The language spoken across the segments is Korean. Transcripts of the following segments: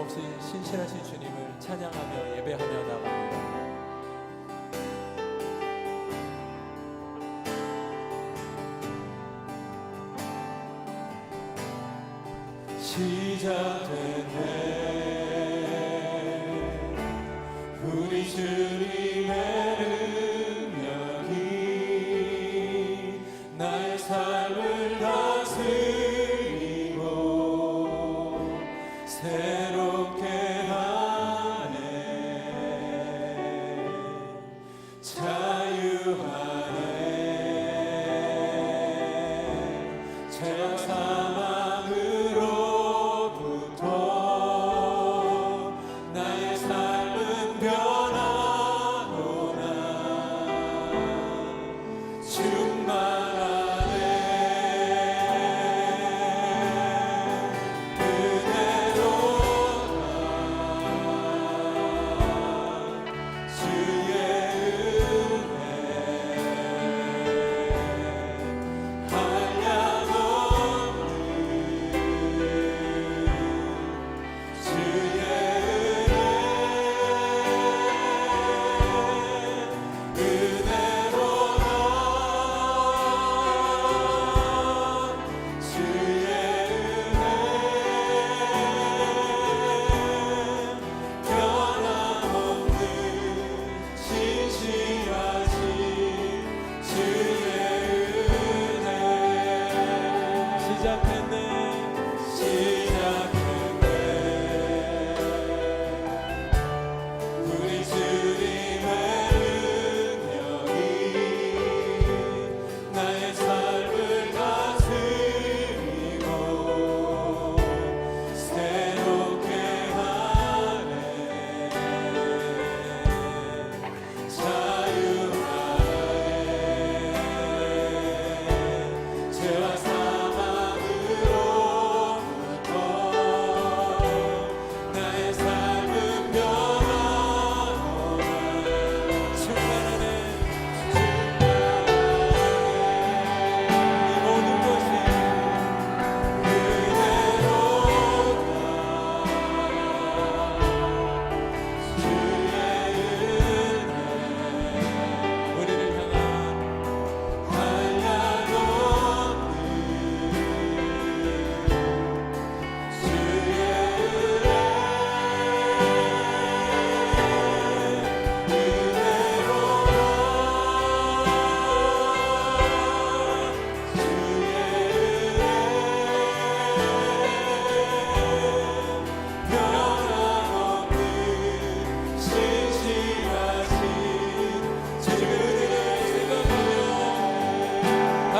없이 신실하신 주님을 찬양하며 예배하며 나갑니다. 시작됐네 우리 주님의 능력이 나의 삶을 다스리고 새롭게 하네 자유하네 죄악 사망으로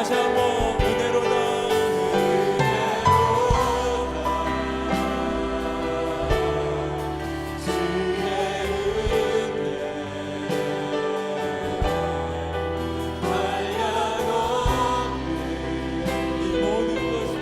다시 한번 은혜로다 주의 은혜 한량없는 이 모든 것을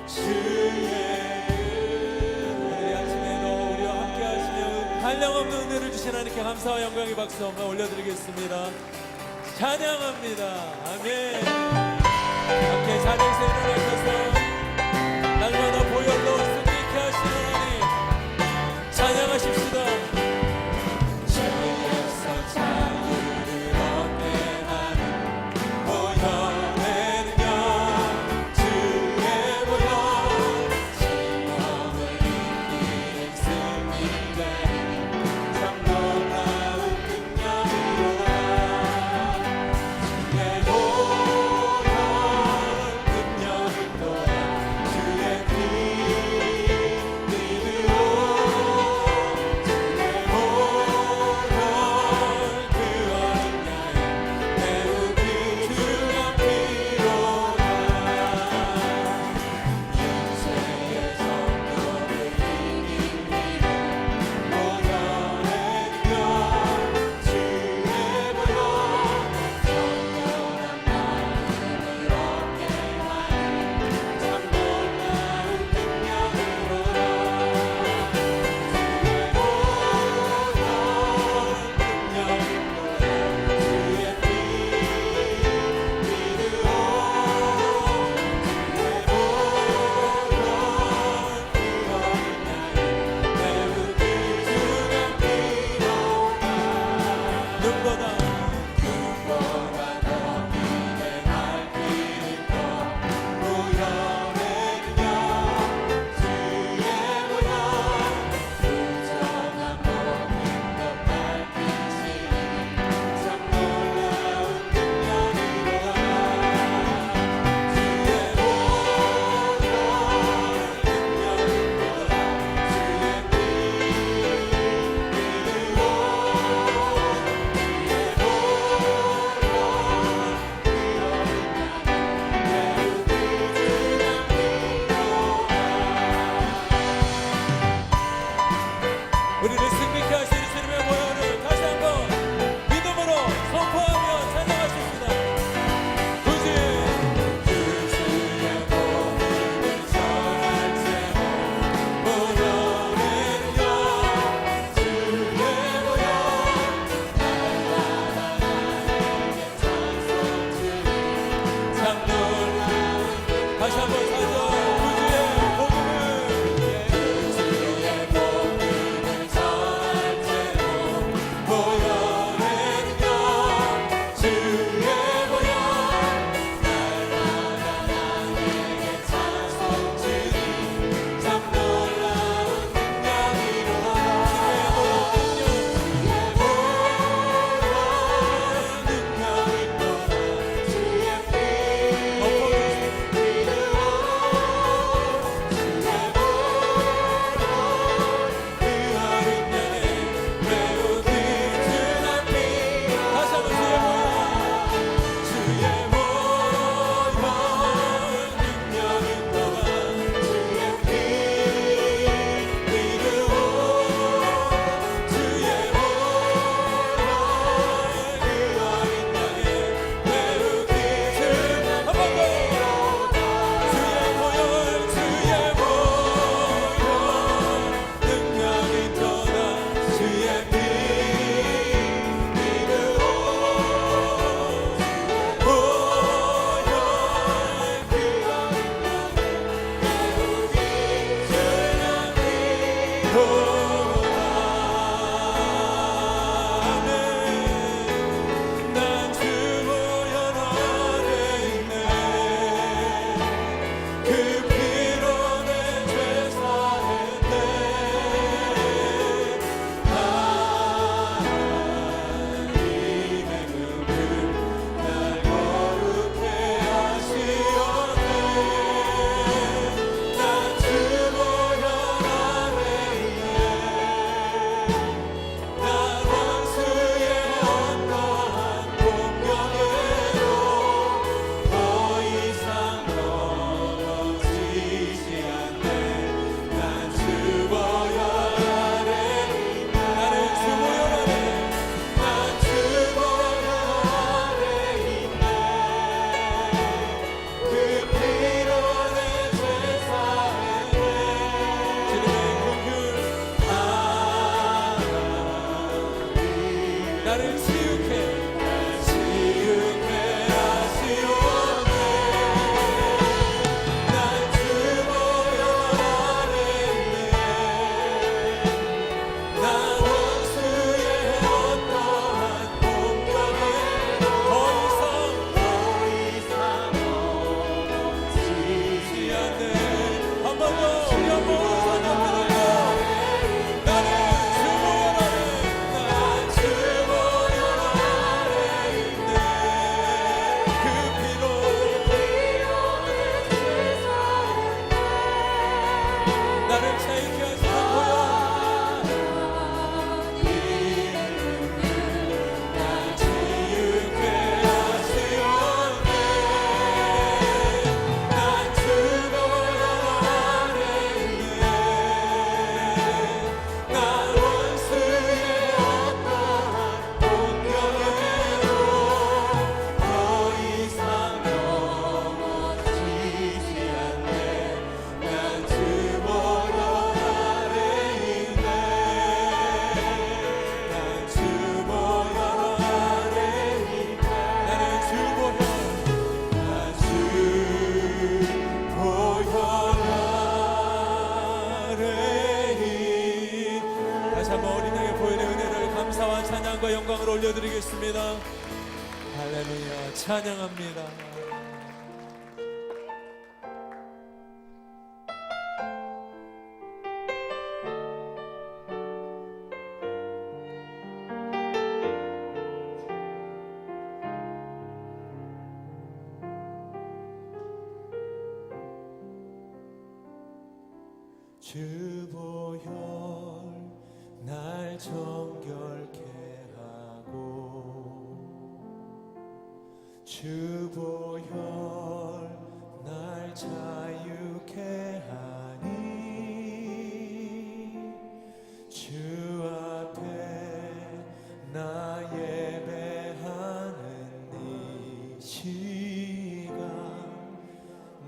주의 한량없는 은혜를 주신 하나님께 감사와 영광의 박수 한번 올려드리겠습니다. 찬양합니다. 아멘. 함께 자리에서 일어나셔서 날마다 보혈로 승리케 하시는 하나님 찬양하십시다. 또 찬양과 영광을 올려드리겠습니다. 할렐루야, 찬양합니다. 주보혈 날 정결케 하고 주보혈 날 자유케 하니 주 앞에 나 예배하는 이 시간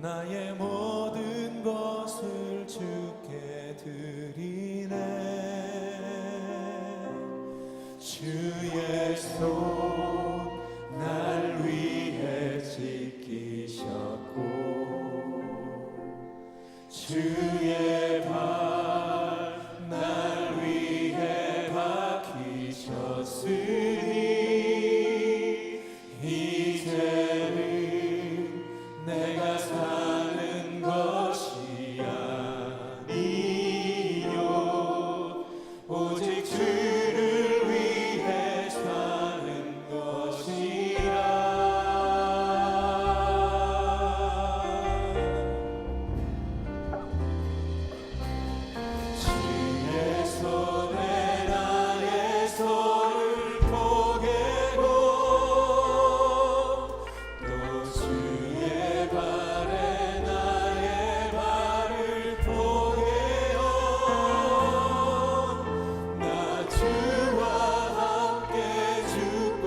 나의 모든 것을 주께 드리네. 주의 손 날 위해 지키셨고 주의 발 날 위해 박히셨으니 이제는 내가 사는 것이 아니요 오직 주를 위해 사는 것이라. 주의 손에 나의 손을 포개고 또 주의 발에 나의 발을 포개어 나 주와 함께 죽고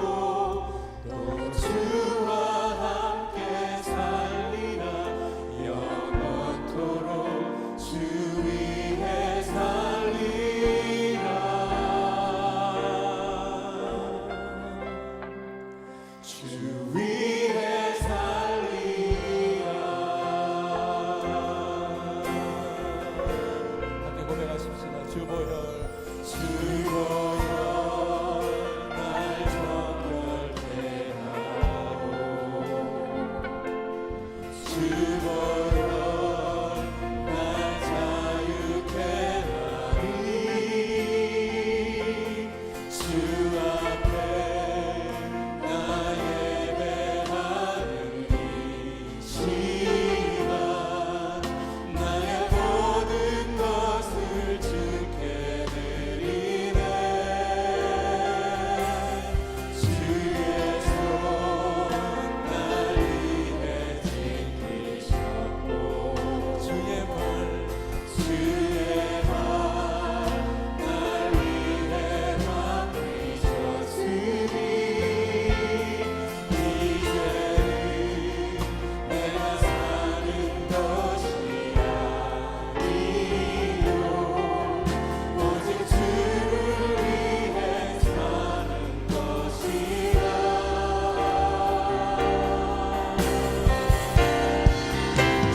또 주와 함께 살리라. 영원토록 주 위에 살리라. 주 위에 살리라. 함께 고백하십시다. 주보혈 날 정결케 하오 주보혈 날 자유케 하리 주 앞에 나 예배하는 이 시간 나의 모든 것을 주께 드리네 주의 손 날 위해 지키셨고 주의 발 날 위해 맡기셨으니 이제는 내가 사는 것이 아니요 오직 주를 위해 사는 것이라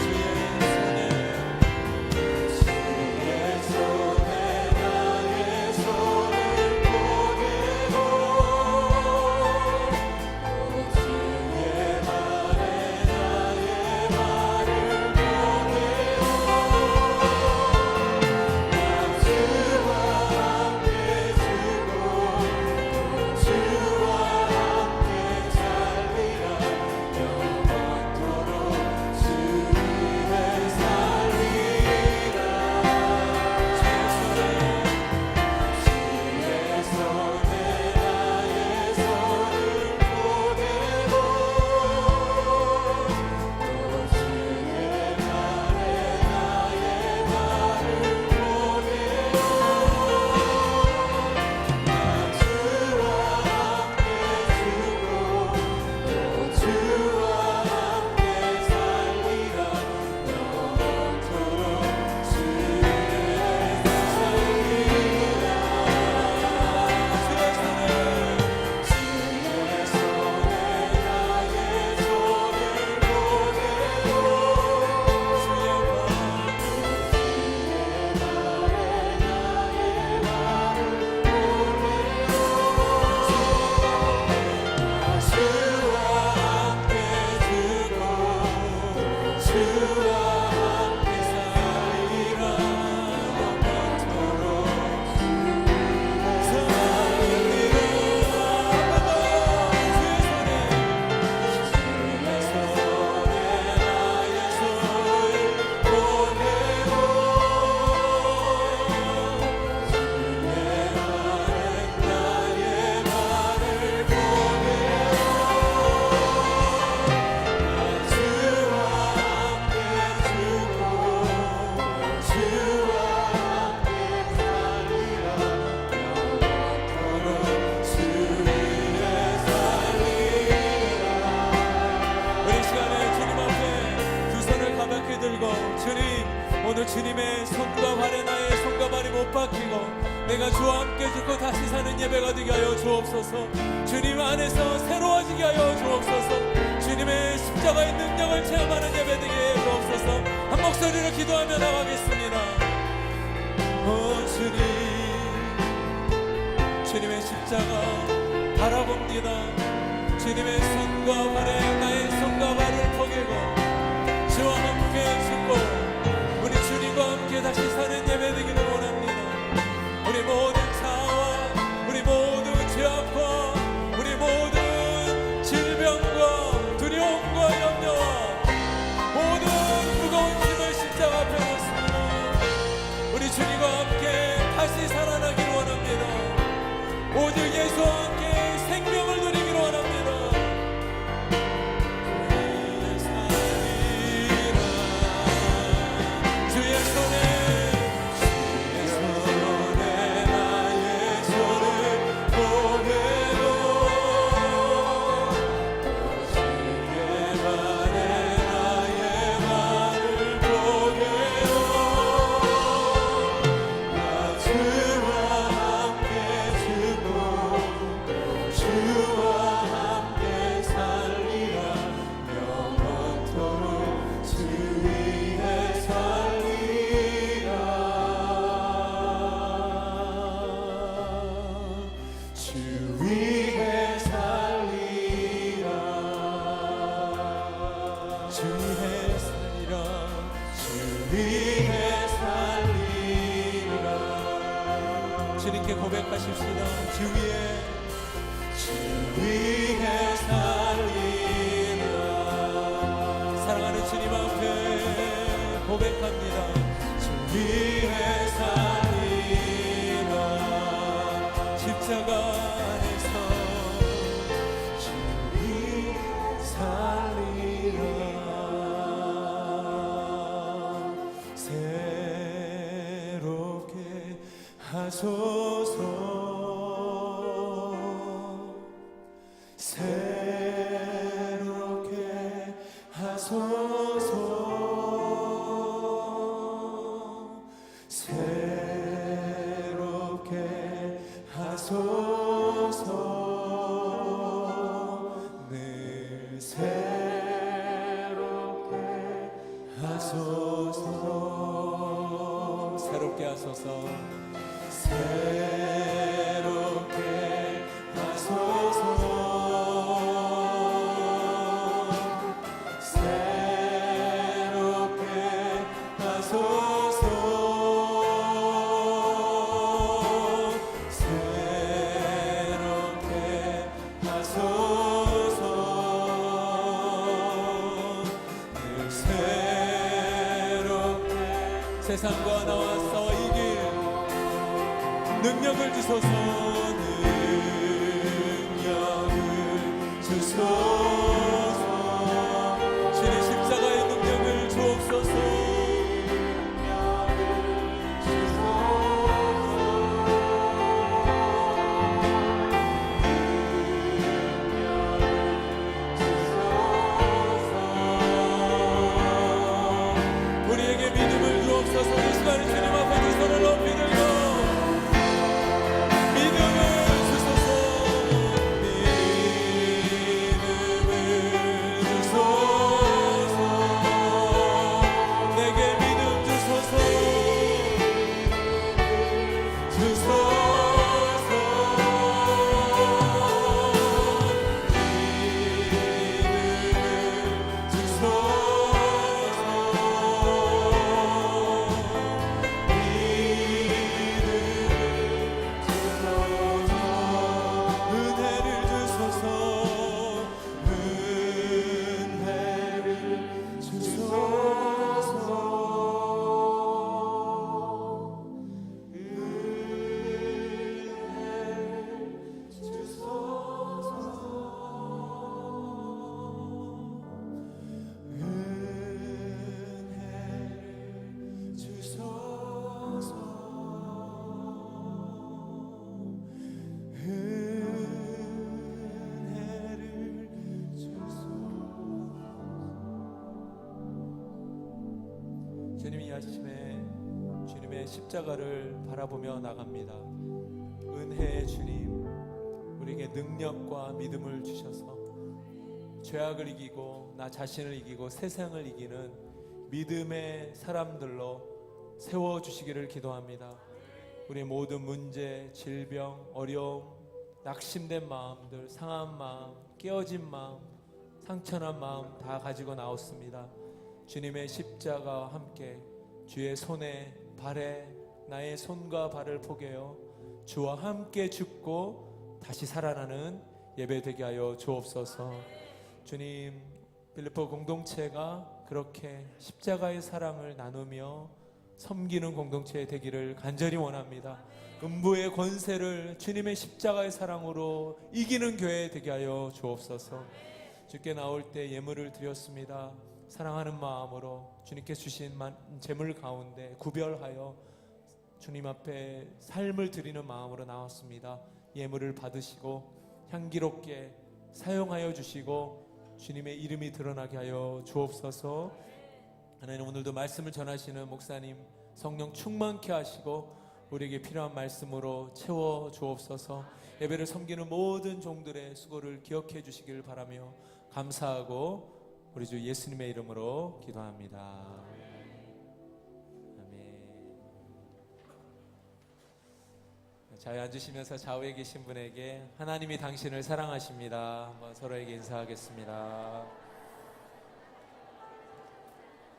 주의 손에 나의 손을 보내고 주의 말에 나의 말을 보내고 나 주와 함께 죽고 주와 함께 살리라 영원토록 주 위에 살리라 주의 손에 나의 손을 보내고 또 주의 말에 나의 말을 보내고 나 주와 함께 죽고 또 주와 함께 살리라 영원토록 주 위에 살리라 주의 손에 나의 손을 보내고 주의 주와 함께 죽고 주와 함께 살리라 영원토록 살리라 주의 손에 나의 손을 보내고 주의 말에 나의 말을 보내고 주와 함께 죽고 주와 함께 살리라 영원토록 주 위에 살리라 우리 시간에 주님 앞에 두 손을 가볍게 들고 주님 오늘 주님의 손과 발에 나의 손과 발이 못 박히고 내가 주와 함께 죽고 다시 사는 예배가 되게 하여 주옵소서 주님 안에서 새로워지게 하여 주옵소서 주님의 십자가의 능력을 체험하는 예배 되게 하여 주옵소서 한 목소리로 기도하며 나가겠습니다 오 주님 주님의 십자가 바라봅니다 주님의 손과 발에 나의 손과 발을 포개고 주와 함께 죽고 우리 주님과 함께 다시 사는 예배 되기를 원합니다 우리 모든 자와 우리 모든 죄악과 우리 모든 질병과 두려움과 염려와 모든 무거운 짐을 십자가 앞에 놓습니다 우리 주님과 함께 다시 살아나기를 원합니다 오직 예수와 함께 생명을 누리기를 원합니다 주님께 고백하십시다. 주 위에 살리라. 사랑하는 주님 앞에 고백합니다. 주 위에 살리라. 십자가 안에서 주 위에 살리라. 새롭게 하소서. 새롭게 하소서. 새롭게 하소서. 늘 새롭게 하소서. 새롭게 하소서. 새롭게 하소서. 새롭게 하소서. 새롭게 하소서. 늘 새롭게 세상과 나와 싸워 이길 능력을 주소서. 능력을 주소서. 주의 십자가의 능력을 주옵소서. 우리에게 믿음을 주옵소서. 이 시간에 주님 앞에 두 손을 높이 들고 믿음을 주소서. 믿음을 주소서. 내게 믿음 주소서. 주소서. 믿음을 주소서. 은혜를 주소서. 주님이 이 아침에 주님의 십자가를 바라보며 나갑니다. 은혜의 주님, 우리에게 능력과 믿음을 주셔서 죄악을 이기고 나 자신을 이기고 세상을 이기는 믿음의 사람들로 세워주시기를 기도합니다. 우리의 모든 문제, 질병, 어려움, 낙심된 마음들, 상한 마음, 깨어진 마음, 상처난 마음 다 가지고 나왔습니다. 주님의 십자가와 함께 주의 손에 발에 나의 손과 발을 포개어 주와 함께 죽고 다시 살아나는 예배 되게 하여 주옵소서. 주님, 빌립보 공동체가 그렇게 십자가의 사랑을 나누며 섬기는 공동체 되기를 간절히 원합니다. 음부의 권세를 주님의 십자가의 사랑으로 이기는 교회 되게 하여 주옵소서. 주께 나올 때 예물을 드렸습니다. 사랑하는 마음으로 주님께 주신 재물 가운데 구별하여 주님 앞에 삶을 드리는 마음으로 나왔습니다. 예물을 받으시고 향기롭게 사용하여 주시고 주님의 이름이 드러나게 하여 주옵소서. 하나님, 오늘도 말씀을 전하시는 목사님 성령 충만케 하시고 우리에게 필요한 말씀으로 채워 주옵소서. 예배를 섬기는 모든 종들의 수고를 기억해 주시길 바라며 감사하고 우리 주 예수님의 이름으로 기도합니다. 아멘. 자유 앉으시면서 좌우에 계신 분에게 하나님이 당신을 사랑하십니다. 한번 서로에게 인사하겠습니다.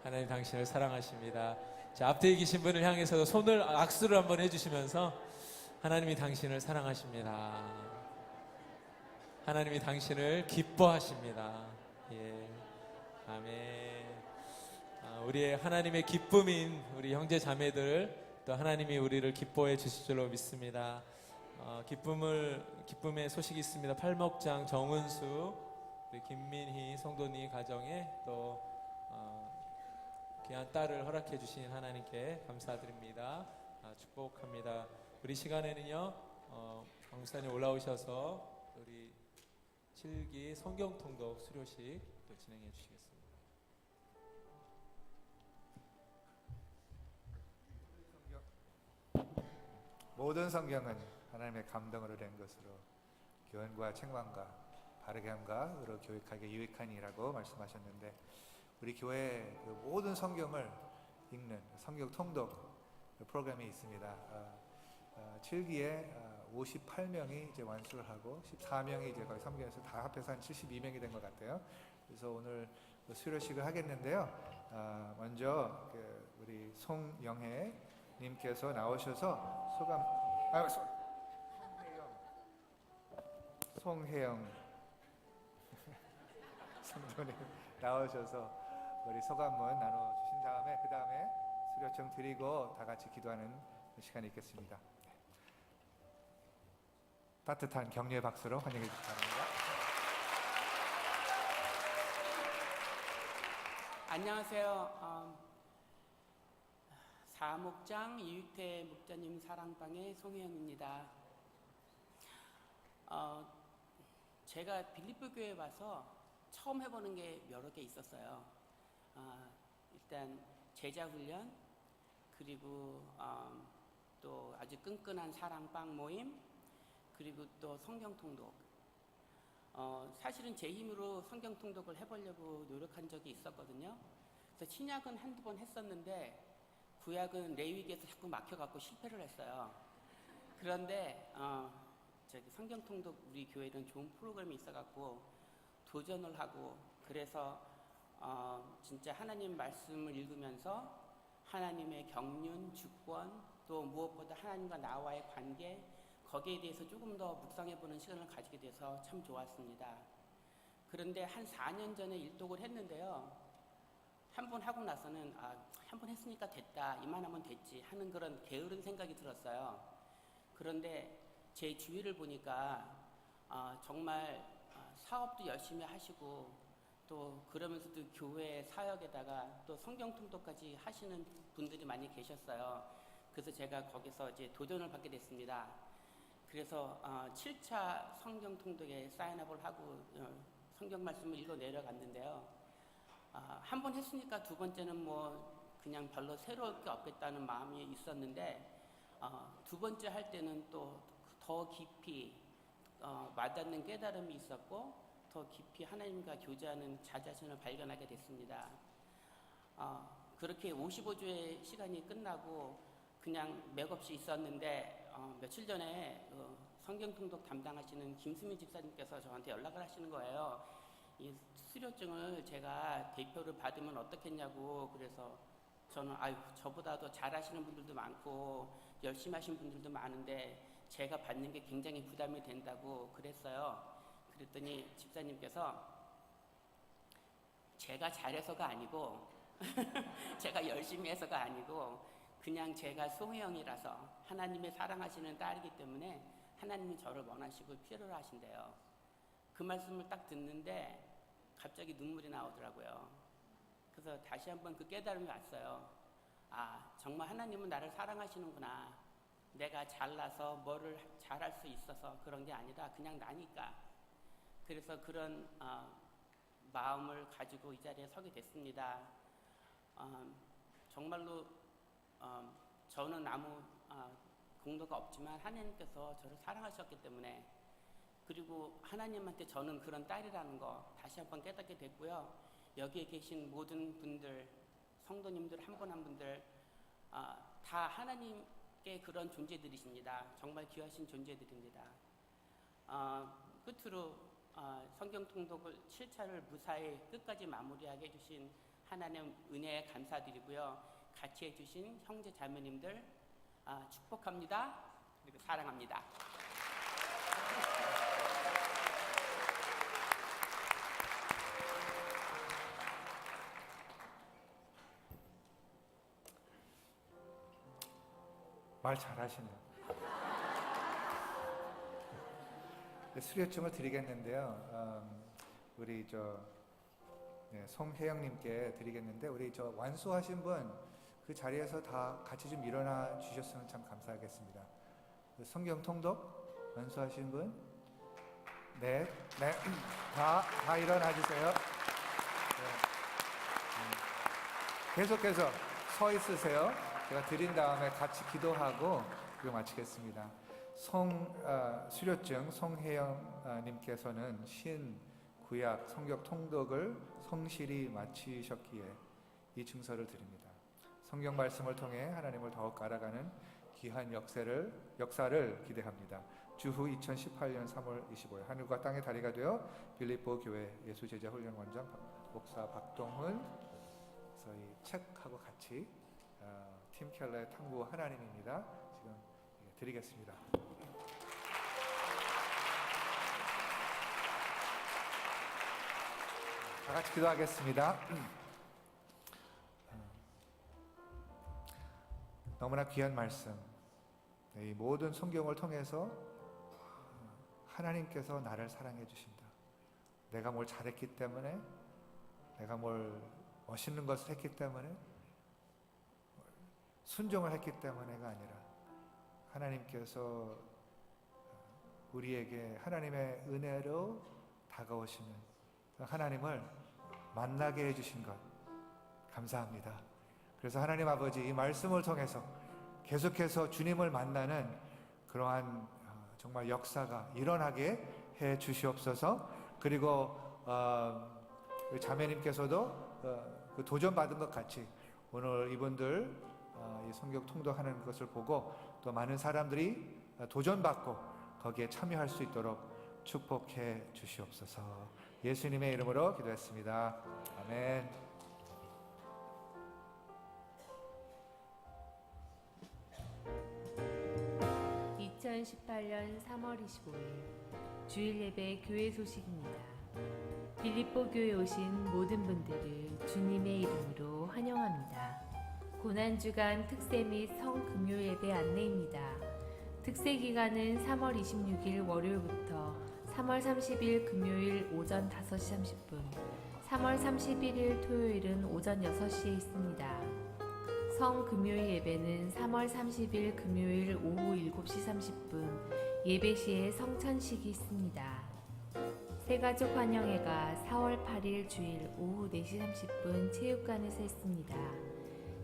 하나님 당신을 사랑하십니다. 자, 앞뒤에 계신 분을 향해서 손을 악수를 한번 해주시면서 하나님이 당신을 사랑하십니다. 하나님이 당신을 기뻐하십니다. 예, 아멘. 우리의 하나님의 기쁨인 우리 형제 자매들, 또 하나님이 우리를 기뻐해 주실 줄로 믿습니다. 기쁨의 소식이 있습니다. 팔목장 정은수 우리 김민희 성도님 가정에 또 귀한 딸을 허락해 주신 하나님께 감사드립니다. 축복합니다. 우리 시간에는요, 강사님 올라오셔서 우리 7기 성경통독 수료식 또 진행해 주시겠습니다. 모든 성경은 하나님의 감동으로 된 것으로 교훈과 책망과 바르게 함과 의로 교육하게 유익하니라고 말씀하셨는데, 우리 교회에 그 모든 성경을 읽는 성경 통독 프로그램이 있습니다. 7기에 58명이 이제 완수를 하고 14명이 이제 거의 성경에서 다 합해서 한 72명이 된 것 같아요. 그래서 오늘 수료식을 하겠는데요. 먼저 우리 송영혜 님께서 나오셔서 소감, 송혜영 성도님 나오셔서 우리 소감문 나눠주신 다음에 그 다음에 수료청 드리고 다 같이 기도하는 시간이 있겠습니다. 따뜻한 격려의 박수로 환영해 주시기 바랍니다. 안녕하세요. 사목장 이육태 목자님 사랑방의 송혜영입니다. 제가 빌립보 교회에 와서 처음 해보는 게 여러 개 있었어요. 일단 제자 훈련, 그리고 또 아주 끈끈한 사랑방 모임, 그리고 또 성경 통독. 사실은 제 힘으로 성경 통독을 해보려고 노력한 적이 있었거든요. 그래서 신약은 한두 번 했었는데 구약은 레위기에서 자꾸 막혀갖고 실패를 했어요. 그런데 저기 성경 통독 우리 교회는 좋은 프로그램이 있어갖고 도전을 하고, 그래서 진짜 하나님 말씀을 읽으면서 하나님의 경륜, 주권, 또 무엇보다 하나님과 나와의 관계, 거기에 대해서 조금 더 묵상해보는 시간을 가지게 돼서 참 좋았습니다. 그런데 한 4년 전에 일독을 했는데요, 한 번 하고 나서는 한 번 했으니까 됐다, 이만하면 됐지 하는 그런 게으른 생각이 들었어요. 그런데 제 주위를 보니까 정말 사업도 열심히 하시고, 또 그러면서도 교회 사역에다가 또 성경 통독까지 하시는 분들이 많이 계셨어요. 그래서 제가 거기서 이제 도전을 받게 됐습니다. 그래서 7차 성경 통독에 사인업을 하고 성경 말씀을 읽어 내려갔는데요. 한 번 했으니까 두 번째는 뭐 그냥 별로 새로울 게 없겠다는 마음이 있었는데, 두 번째 할 때는 또 더 깊이 와닿는 깨달음이 있었고, 더 깊이 하나님과 교제하는 자 자신을 발견하게 됐습니다. 그렇게 55주의 시간이 끝나고 그냥 맥없이 있었는데, 며칠 전에 성경 통독 담당하시는 김수민 집사님께서 저한테 연락을 하시는 거예요. 이 수료증을 제가 대표를 받으면 어떻겠냐고. 그래서 저는 저보다 더 잘하시는 분들도 많고 열심히 하신 분들도 많은데 제가 받는 게 굉장히 부담이 된다고 그랬어요. 그랬더니 집사님께서 제가 잘해서가 아니고 제가 열심히 해서가 아니고 그냥 제가 송혜영이라서 하나님의 사랑하시는 딸이기 때문에 하나님이 저를 원하시고 필요로 하신대요. 그 말씀을 딱 듣는데 갑자기 눈물이 나오더라고요. 그래서 다시 한번 그 깨달음이 왔어요. 정말 하나님은 나를 사랑하시는구나. 내가 잘나서 뭐를 잘할 수 있어서 그런 게 아니라 그냥 나니까. 그래서 그런 마음을 가지고 이 자리에 서게 됐습니다. 정말로 저는 아무 공로가 없지만 하나님께서 저를 사랑하셨기 때문에, 그리고 하나님한테 저는 그런 딸이라는 거 다시 한번 깨닫게 됐고요. 여기에 계신 모든 분들, 성도님들 한 분 한 분들 다 하나님께 그런 존재들이십니다. 정말 귀하신 존재들입니다. 끝으로 성경 통독을 7차를 무사히 끝까지 마무리하게 해주신 하나님 은혜에 감사드리고요. 같이 해주신 형제 자매님들 축복합니다. 그리고 사랑합니다. 말 잘하시네요. 수료증을 드리겠는데요. 우리 송혜영님께 드리겠는데, 우리 완수하신 분 그 자리에서 다 같이 좀 일어나 주셨으면 참 감사하겠습니다. 성경 통독 완수하신 분, 네, 다 일어나 주세요. 계속해서 서 있으세요. 제가 드린 다음에 같이 기도하고 그리고 마치겠습니다. 수료증 송혜영 님께서는 신구약 성경 통독을 성실히 마치셨기에 이 증서를 드립니다. 성경 말씀을 통해 하나님을 더욱 알아가는 귀한 역사를 기대합니다. 주후 2018년 3월 25일 하늘과 땅의 다리가 되어 빌립보 교회 예수제자 훈련 원장 목사 박동훈, 저희 책하고 같이 팀 켈러의 탐구 하나님입니다. 지금 드리겠습니다. 다 같이 기도하겠습니다. 너무나 귀한 말씀, 이 모든 성경을 통해서 하나님께서 나를 사랑해 주신다. 내가 뭘 잘했기 때문에, 내가 뭘 멋있는 것을 했기 때문에, 순종을 했기 때문에가 아니라 하나님께서 우리에게 하나님의 은혜로 다가오시는 하나님을 만나게 해주신 것 감사합니다. 그래서 하나님 아버지, 이 말씀을 통해서 계속해서 주님을 만나는 그러한 정말 역사가 일어나게 해 주시옵소서. 그리고 자매님께서도 그 도전받은 것 같이 오늘 이분들 이 성경 통독하는 것을 보고 또 많은 사람들이 도전받고 거기에 참여할 수 있도록 축복해 주시옵소서. 예수님의 이름으로 기도했습니다. 아멘. 2018년 3월 25일 주일 예배 교회 소식입니다. 빌립보 교회 오신 모든 분들을 주님의 이름으로 환영합니다. 고난주간 특세 및 성금요 예배 안내입니다. 특세 기간은 3월 26일 월요일부터 3월 30일 금요일 오전 5시 30분, 3월 31일 토요일은 오전 6시에 있습니다. 성금요일 예배는 3월 30일 금요일 오후 7시 30분 예배 시에 성찬식이 있습니다. 새가족 환영회가 4월 8일 주일 오후 4시 30분 체육관에서 있습니다.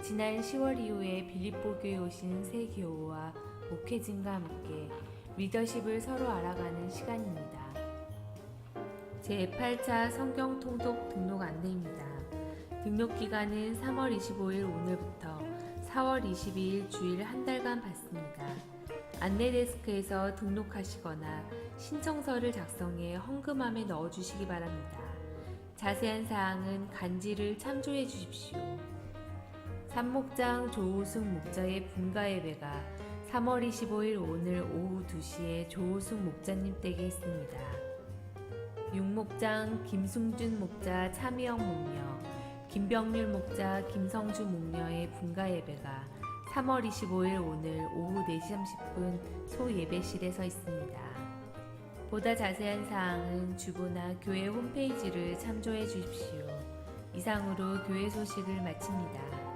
지난 10월 이후에 빌립보 교회 오신 새 교우와 목회진과 함께 리더십을 서로 알아가는 시간입니다. 제8차 성경 통독 등록 안내입니다. 등록 기간은 3월 25일 오늘부터 4월 22일 주일 한 달간 받습니다. 안내 데스크에서 등록하시거나 신청서를 작성해 헌금함에 넣어주시기 바랍니다. 자세한 사항은 간지를 참조해 주십시오. 산목장 조우승 목자의 분가 예배가 3월 25일 오늘 오후 2시에 조우승 목자님 댁에 있습니다. 육목장 김승준 목자 차미영 목녀, 김병률 목자 김성주 목녀의 분가 예배가 3월 25일 오늘 오후 4시 30분 소예배실에서 있습니다. 보다 자세한 사항은 주보나 교회 홈페이지를 참조해 주십시오. 이상으로 교회 소식을 마칩니다.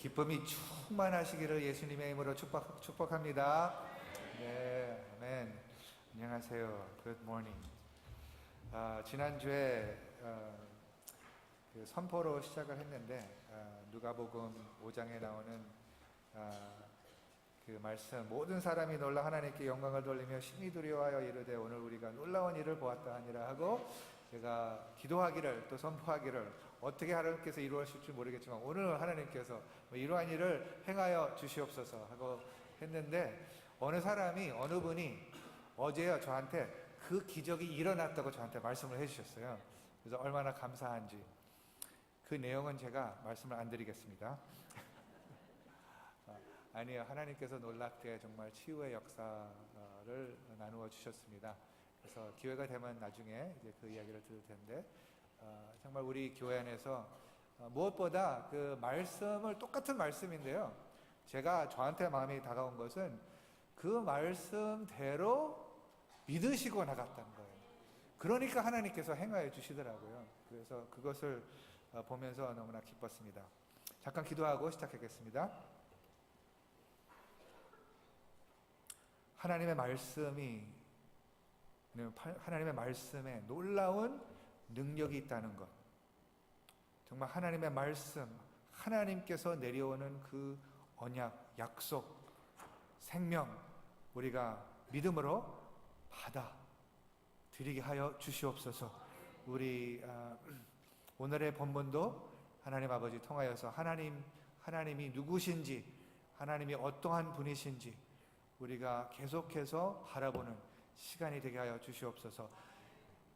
기쁨이 충만하시기를 예수님의 이름으로 축복합니다. 네, 아멘. 안녕하세요. Good morning. 지난주에 그 선포로 시작을 했는데 누가복음 5장에 나오는 그 말씀, 모든 사람이 놀라 하나님께 영광을 돌리며 심히 두려워하여 이르되 오늘 우리가 놀라운 일을 보았다 하니라 하고, 제가 기도하기를 또 선포하기를 어떻게 하나님께서 이루어질지 모르겠지만 오늘 하나님께서 이러한 일을 행하여 주시옵소서 하고 했는데, 어느 분이 어제요 저한테 그 기적이 일어났다고 저한테 말씀을 해주셨어요. 그래서 얼마나 감사한지. 그 내용은 제가 말씀을 안 드리겠습니다. 아니요, 하나님께서 놀랍게 정말 치유의 역사를 나누어 주셨습니다. 그래서 기회가 되면 나중에 이제 그 이야기를 들을 텐데, 정말 우리 교회 안에서 무엇보다 그 말씀을, 똑같은 말씀인데요, 제가 저한테 마음이 다가온 것은 그 말씀대로 믿으시고 나갔다는 거예요. 그러니까 하나님께서 행하여 주시더라고요. 그래서 그것을 보면서 너무나 기뻤습니다. 잠깐 기도하고 시작하겠습니다. 하나님의 말씀에 놀라운 능력이 있다는 것, 정말 하나님의 말씀, 하나님께서 내려오는 그 언약, 약속, 생명, 우리가 믿음으로 받아들이게 하여 주시옵소서. 우리 오늘의 본문도 하나님 아버지 통하여서 하나님이 누구신지, 하나님이 어떠한 분이신지 우리가 계속해서 바라보는 시간이 되게 하여 주시옵소서.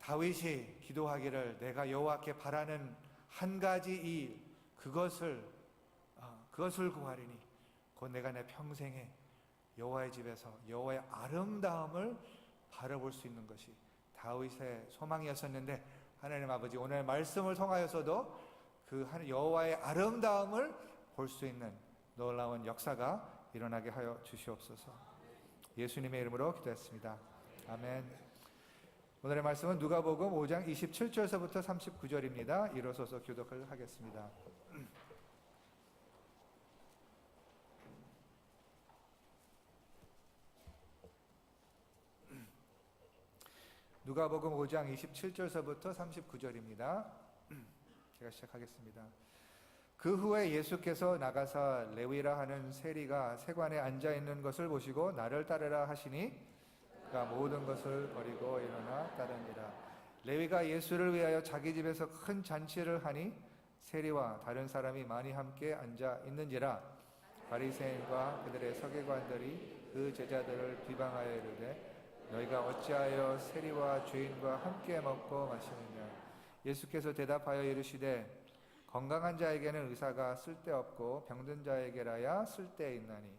다윗이 기도하기를 내가 여호와께 바라는 한 가지 일, 그것을 구하리니 곧 내가 내 평생에 여호와의 집에서 여호와의 아름다움을 바라볼 수 있는 것이 다윗의 소망이었었는데, 하나님 아버지 오늘 말씀을 통하여서도 그 여호와의 아름다움을 볼 수 있는 놀라운 역사가 일어나게 하여 주시옵소서. 예수님의 이름으로 기도했습니다. 아멘. 오늘의 말씀은 누가복음 5장 27절서부터 39절입니다. 일어서서 교독을 하겠습니다. 누가복음 5장 27절서부터 39절입니다. 제가 시작하겠습니다. 그 후에 예수께서 나가사 레위라 하는 세리가 세관에 앉아 있는 것을 보시고 나를 따르라 하시니 그가 모든 것을 버리고 일어나 따르니라. 레위가 예수를 위하여 자기 집에서 큰 잔치를 하니 세리와 다른 사람이 많이 함께 앉아 있는지라. 바리새인과 그들의 서기관들이 그 제자들을 비방하여 이르되 너희가 어찌하여 세리와 죄인과 함께 먹고 마시느냐. 예수께서 대답하여 이르시되 건강한 자에게는 의사가 쓸데없고 병든 자에게라야 쓸데있나니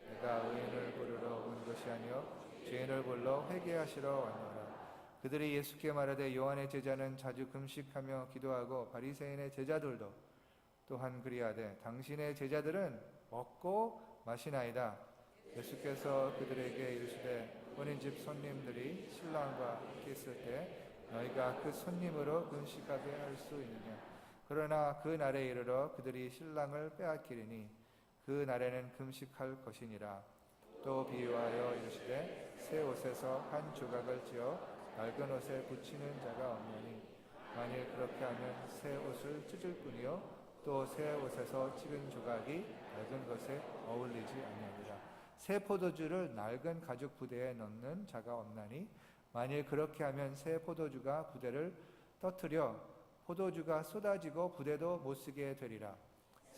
내가 의인을 부르러 온 것이 아니요 죄인을 불러 회개하시러 왔노라. 그들이 예수께 말하되 요한의 제자는 자주 금식하며 기도하고 바리새인의 제자들도 또한 그리하되 당신의 제자들은 먹고 마시나이다. 예수께서 그들에게 이르시되 본인집 손님들이 신랑과 함께 있을 때 너희가 그 손님으로 금식하게 할 수 있느냐. 그러나 그 날에 이르러 그들이 신랑을 빼앗기리니 그 날에는 금식할 것이니라. 또 비유하여 이르시되 새 옷에서 한 조각을 지어 낡은 옷에 붙이는 자가 없나니 만일 그렇게 하면 새 옷을 찢을 뿐이요 또 새 옷에서 찍은 조각이 낡은 것에 어울리지 아니하리라. 새 포도주를 낡은 가죽 부대에 넣는 자가 없나니 만일 그렇게 하면 새 포도주가 부대를 떠뜨려 포도주가 쏟아지고 부대도 못쓰게 되리라.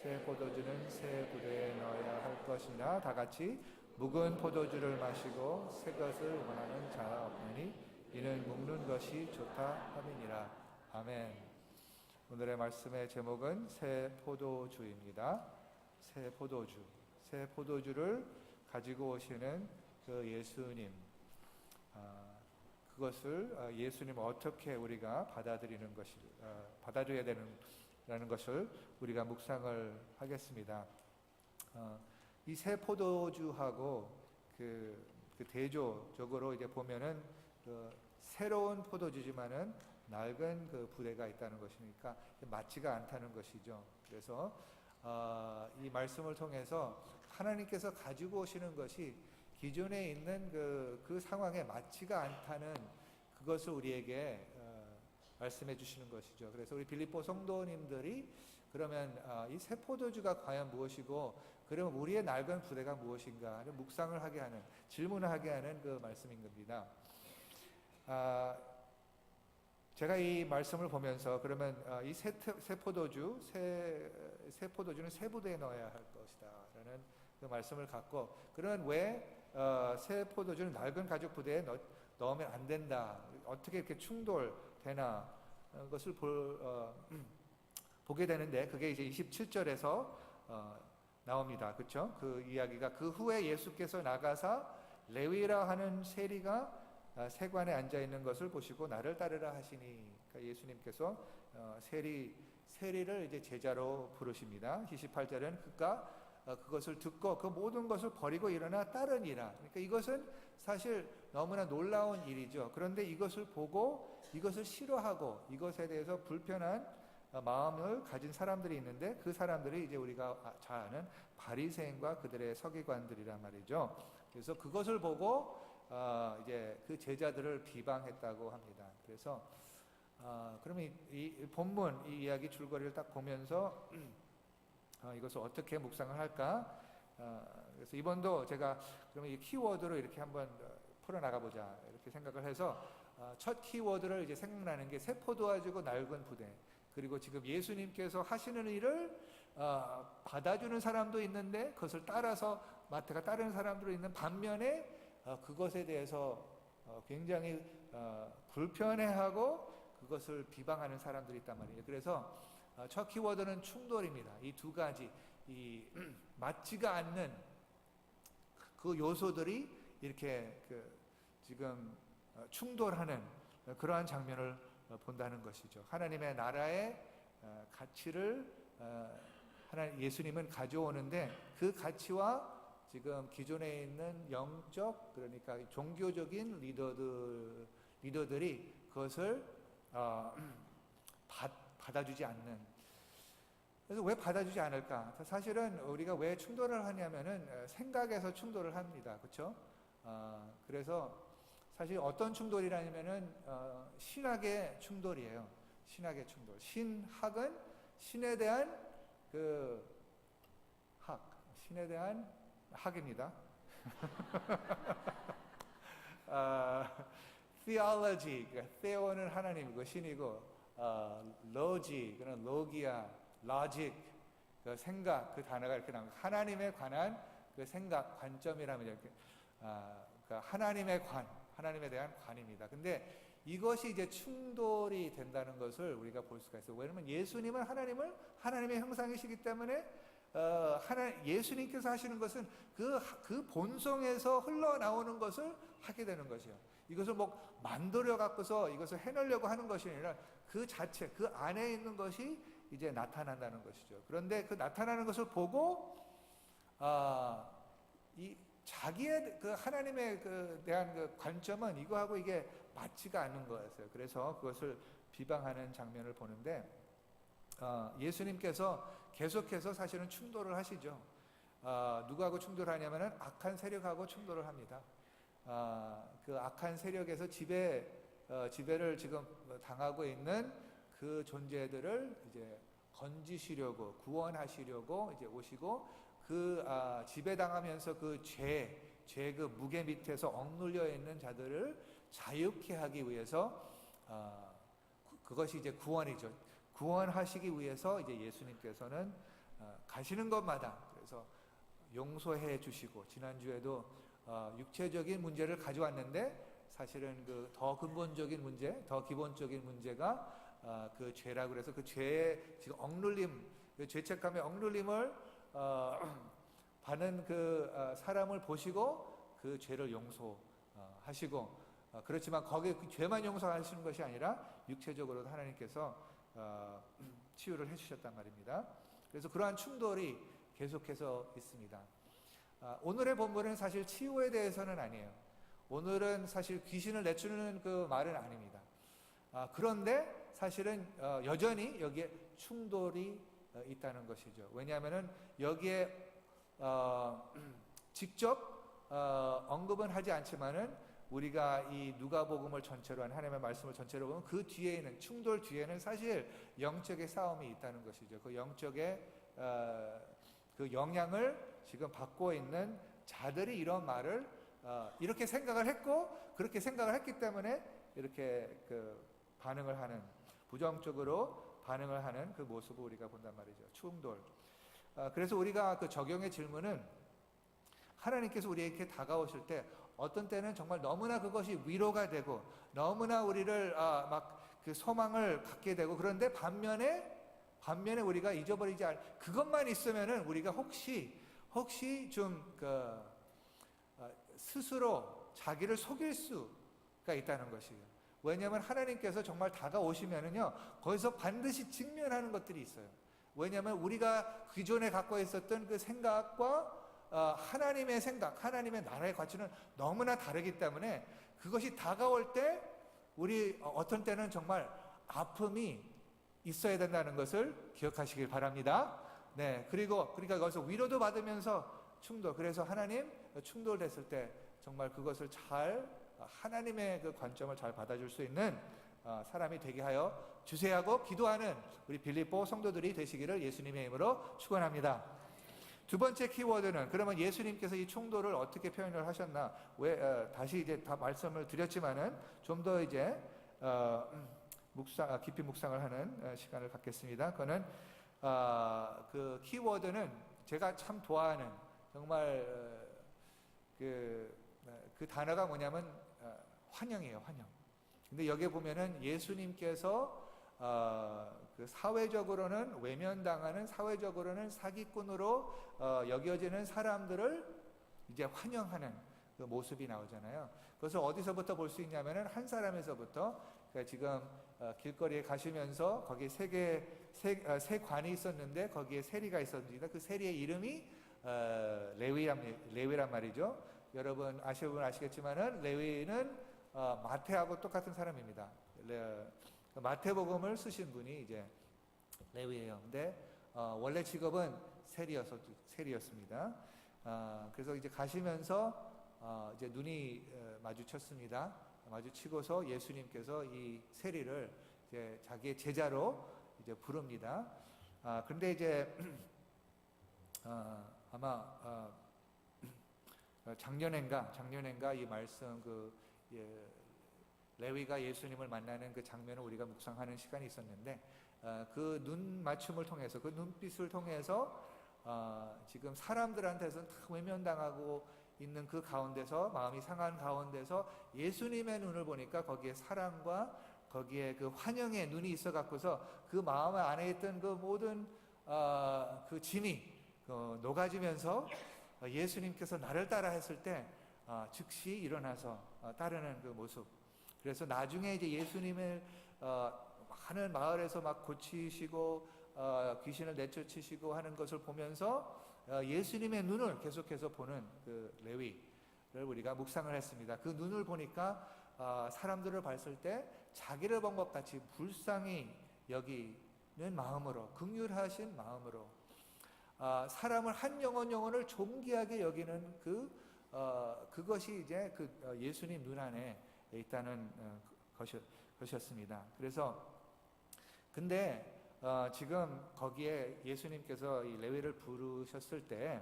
새 포도주는 새 부대에 넣어야 할 것이나 다같이 묵은 포도주를 마시고 새 것을 원하는 자가 없나니 이는 묵는 것이 좋다 함이니라. 아멘. 오늘의 말씀의 제목은 새 포도주입니다. 새 포도주. 새 포도주를 가지고 오시는 그 예수님, 그것을 예수님을 어떻게 우리가 받아들여야 되는라는 것을 우리가 묵상을 하겠습니다. 이 새 포도주하고 그 대조적으로 이제 보면은 그 새로운 포도주지만은 낡은 그 부대가 있다는 것이니까 맞지가 않다는 것이죠. 그래서 이 말씀을 통해서 하나님께서 가지고 오시는 것이 기존에 있는 그 상황에 맞지가 않다는 그것을 우리에게 말씀해 주시는 것이죠. 그래서 우리 빌립보 성도님들이 그러면 이 새 포도주가 과연 무엇이고, 그러면 우리의 낡은 부대가 무엇인가 하는 묵상을 하게 하는, 질문을 하게 하는 그 말씀인 겁니다. 제가 이 말씀을 보면서 그러면 이 새 포도주는 새 부대에 넣어야 할 것이다라는 그 말씀을 갖고, 그러면 왜 새 포도주는 낡은 가죽 부대에 넣으면 안 된다, 어떻게 이렇게 충돌되나 것을 보게 되는데, 그게 이제 27절에서 나옵니다. 그렇죠? 그 이야기가, 그 후에 예수께서 나가사 레위라 하는 세리가 세관에 앉아 있는 것을 보시고 나를 따르라 하시니, 그러니까 예수님께서 세리를 이제 제자로 부르십니다. 28절은 그가 그것을 듣고 그 모든 것을 버리고 일어나 따르니라. 그러니까 이것은 사실 너무나 놀라운 일이죠. 그런데 이것을 보고 이것을 싫어하고 이것에 대해서 불편한 마음을 가진 사람들이 있는데, 그 사람들이 이제 우리가 잘 아는 바리새인과 그들의 서기관들이란 말이죠. 그래서 그것을 보고 이제 그 제자들을 비방했다고 합니다. 그래서 그러면 이 본문, 이 이야기 줄거리를 딱 보면서 이것을 어떻게 묵상을 할까? 그래서 이번도 제가 그러면 이 키워드로 이렇게 한번 풀어나가 보자 이렇게 생각을 해서, 첫 키워드를 이제 생각나는 게 새 포도주고 낡은 부대, 그리고 지금 예수님께서 하시는 일을 받아주는 사람도 있는데 그것을 따라서 마태가 따르는 사람들도 있는 반면에, 그것에 대해서 굉장히 불편해하고 그것을 비방하는 사람들이 있단 말이에요. 그래서 첫 키워드는 충돌입니다. 이 두 가지, 이 맞지가 않는 그 요소들이 이렇게 지금 충돌하는 그러한 장면을 본다는 것이죠. 하나님의 나라의 가치를 예수님은 가져오는데, 그 가치와 지금 기존에 있는 영적, 그러니까 종교적인 리더들이 그것을 받아주지 않는. 그래서 왜 받아주지 않을까? 사실은 우리가 왜 충돌을 하냐면은 생각에서 충돌을 합니다. 그렇죠? 그래서 사실 어떤 충돌이라면은 신학의 충돌이에요. 신학의 충돌. 신학은 신에 대한 신에 대한 학입니다. theology, 그러니까 theo는 하나님이고 신이고, logi, 그는 logia, logic, 그 생각, 그 단어가 이렇게 나옵니다. 하나님에 관한 그 생각, 관점이라면 이렇게, 그러니까 하나님에 대한 관입니다. 근데 이것이 이제 충돌이 된다는 것을 우리가 볼 수가 있어요. 왜냐하면 예수님은 하나님의 형상이시기 때문에 예수님께서 하시는 것은 그 본성에서 흘러나오는 것을 하게 되는 것이요. 이것을 뭐 만들어 갖고서 이것을 해내려고 하는 것이 아니라 그 자체, 그 안에 있는 것이 이제 나타난다는 것이죠. 그런데 그 나타나는 것을 보고 이 자기의 그 하나님에 대한 그 관점은 이거하고 이게 맞지가 않는 거였어요. 그래서 그것을 비방하는 장면을 보는데, 예수님께서 계속해서 사실은 충돌을 하시죠. 누구하고 충돌하냐면은 악한 세력하고 충돌을 합니다. 그 악한 세력에서 지배를 지금 당하고 있는 그 존재들을 이제 건지시려고, 구원하시려고 이제 오시고, 그 지배당하면서 그 그 무게 밑에서 억눌려 있는 자들을 자유케 하기 위해서, 그것이 이제 구원이죠. 구원하시기 위해서 이제 예수님께서는 가시는 것마다, 그래서 용서해 주시고, 지난주에도 육체적인 문제를 가져왔는데, 사실은 그 더 근본적인 문제, 더 기본적인 문제가 그 죄라고 그래서 그 죄의 지금 억눌림, 그 죄책감의 억눌림을 받는 그 사람을 보시고 그 죄를 용서하시고, 그렇지만 거기에 그 죄만 용서하시는 것이 아니라 육체적으로도 하나님께서 치유를 해주셨단 말입니다. 그래서 그러한 충돌이 계속해서 있습니다. 오늘의 본문은 사실 치유에 대해서는 아니에요. 오늘은 사실 귀신을 내쫓는 그 말은 아닙니다. 그런데 사실은 여전히 여기에 충돌이 있다는 것이죠. 왜냐하면은 여기에 직접 언급은 하지 않지만은 우리가 이 누가복음을 전체로 한 하나님의 말씀을 전체로 보면 그 뒤에 있는 충돌 뒤에는 사실 영적의 싸움이 있다는 것이죠. 그 영적의 그 영향을 지금 받고 있는 자들이 이런 말을 이렇게 생각을 했고 그렇게 생각을 했기 때문에 이렇게 그 반응을 하는 부정적으로 반응을 하는 그 모습을 우리가 본단 말이죠. 충돌. 그래서 우리가 그 적용의 질문은 하나님께서 우리에게 다가오실 때 어떤 때는 정말 너무나 그것이 위로가 되고 너무나 우리를 막 그 소망을 갖게 되고 그런데 반면에 우리가 잊어버리지 않을 그것만 있으면은 우리가 혹시 좀 그 스스로 자기를 속일 수가 있다는 것이에요. 왜냐하면 하나님께서 정말 다가오시면은요 거기서 반드시 직면하는 것들이 있어요. 왜냐하면 우리가 기존에 갖고 있었던 그 생각과 하나님의 생각, 하나님의 나라의 가치는 너무나 다르기 때문에 그것이 다가올 때 우리 어떤 때는 정말 아픔이 있어야 된다는 것을 기억하시길 바랍니다. 네, 그러니까 거기서 위로도 받으면서 충돌. 그래서 하나님 충돌됐을 때 정말 그것을 잘 하나님의 그 관점을 잘 받아줄 수 있는 사람이 되게 하여 주세요 하고 기도하는 우리 빌립보 성도들이 되시기를 예수님의 이름으로 축원합니다. 두 번째 키워드는 그러면 예수님께서 이 충돌을 어떻게 표현을 하셨나? 다시 이제 다 말씀을 드렸지만은 좀 더 이제 깊이 묵상을 하는 시간을 갖겠습니다. 그거는 그 키워드는 제가 참 좋아하는 정말 그 단어가 뭐냐면 환영이에요. 환영. 근데 여기에 보면은 예수님께서 그 사회적으로는 외면당하는 사회적으로는 사기꾼으로 여겨지는 사람들을 이제 환영하는 그 모습이 나오잖아요. 그것을 어디서부터 볼 수 있냐면은 한 사람에서부터 그러니까 지금 길거리에 가시면서 거기에 세 관이 있었는데 거기에 세리가 있었습니다. 그 세리의 이름이 레위란 말이죠. 여러분 아시는 분 아시겠지만은 레위는 마태하고 똑같은 사람입니다. 마태복음을 쓰신 분이 이제 레위예요. 근데 원래 직업은 세리였습니다. 그래서 이제 가시면서 이제 눈이 마주쳤습니다. 마주치고서 예수님께서 이 세리를 이제 자기의 제자로 이제 부릅니다. 그런데 이제 아마 작년엔가 이 말씀 레위가 예수님을 만나는 그 장면을 우리가 묵상하는 시간이 있었는데 그 눈 맞춤을 통해서 그 눈빛을 통해서 지금 사람들한테서는 다 외면당하고 있는 그 가운데서 마음이 상한 가운데서 예수님의 눈을 보니까 거기에 사랑과 거기에 그 환영의 눈이 있어 갖고서 그 마음 안에 있던 그 모든 그 짐이 녹아지면서 예수님께서 나를 따라 했을 때 즉시 일어나서 따르는 그 모습. 그래서 나중에 이제 예수님을 많은 마을에서 막 고치시고 귀신을 내쫓으시고 하는 것을 보면서 예수님의 눈을 계속해서 보는 그 레위를 우리가 묵상을 했습니다. 그 눈을 보니까 사람들을 봤을 때 자기를 본 것 같이 불쌍히 여기는 마음으로 긍휼하신 마음으로 사람을 한 영혼을 존귀하게 여기는 그것이 이제 그 예수님 눈 안에 있다는 것이었습니다. 그래서 근데 지금 거기에 예수님께서 이 레위를 부르셨을 때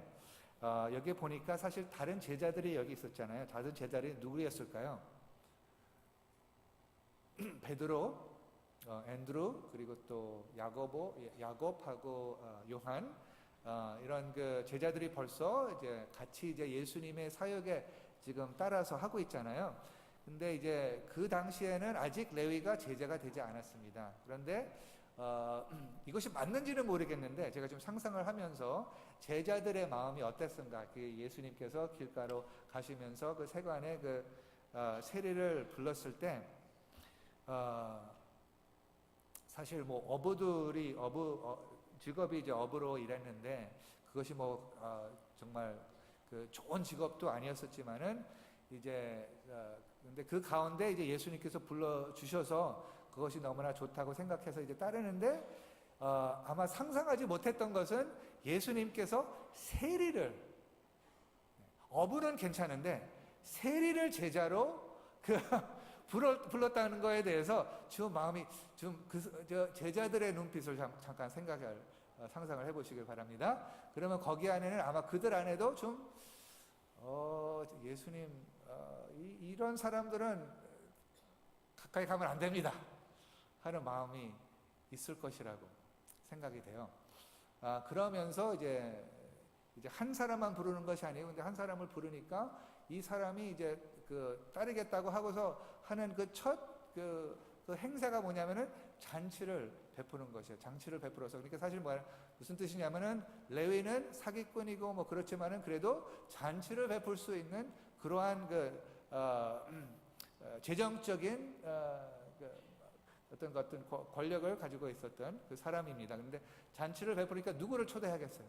여기 보니까 사실 다른 제자들이 여기 있었잖아요. 다른 제자들이 누구였을까요? 베드로, 앤드루 그리고 또 야곱하고 요한 이런 그 제자들이 벌써 이제 같이 이제 예수님의 사역에 지금 따라서 하고 있잖아요. 근데 이제 그 당시에는 아직 레위가 제자가 되지 않았습니다. 그런데 이것이 맞는지는 모르겠는데 제가 좀 상상을 하면서 제자들의 마음이 어땠는가? 그 예수님께서 길가로 가시면서 그 세관에 그 세리를 불렀을 때 사실 뭐 어부들이 직업이 이제 어부로 일했는데 그것이 뭐 정말 그 좋은 직업도 아니었었지만은 이제 근데 그 가운데 이제 예수님께서 불러 주셔서 그것이 너무나 좋다고 생각해서 이제 따르는데 아마 상상하지 못했던 것은 예수님께서 세리를, 어부는 괜찮은데 세리를 제자로 불렀다는 거에 대해서 주 마음이 좀 제자들의 눈빛을 잠깐 상상을 해보시길 바랍니다. 그러면 거기 안에는 아마 그들 안에도 좀 예수님 이런 사람들은 가까이 가면 안 됩니다 하는 마음이 있을 것이라고 생각이 돼요. 그러면서 이제 한 사람만 부르는 것이 아니고, 근데 한 사람을 부르니까 이 사람이 이제 따르겠다고 하고서 하는 그 첫 그 행사가 뭐냐면은 잔치를 베푸는 것이에요. 잔치를 베풀어서. 그러니까 사실 무슨 뜻이냐면은 레위는 사기꾼이고 뭐 그렇지만은 그래도 잔치를 베풀 수 있는 그러한 재정적인 어떤 권력을 가지고 있었던 그 사람입니다. 그런데 잔치를 베푸니까 누구를 초대하겠어요?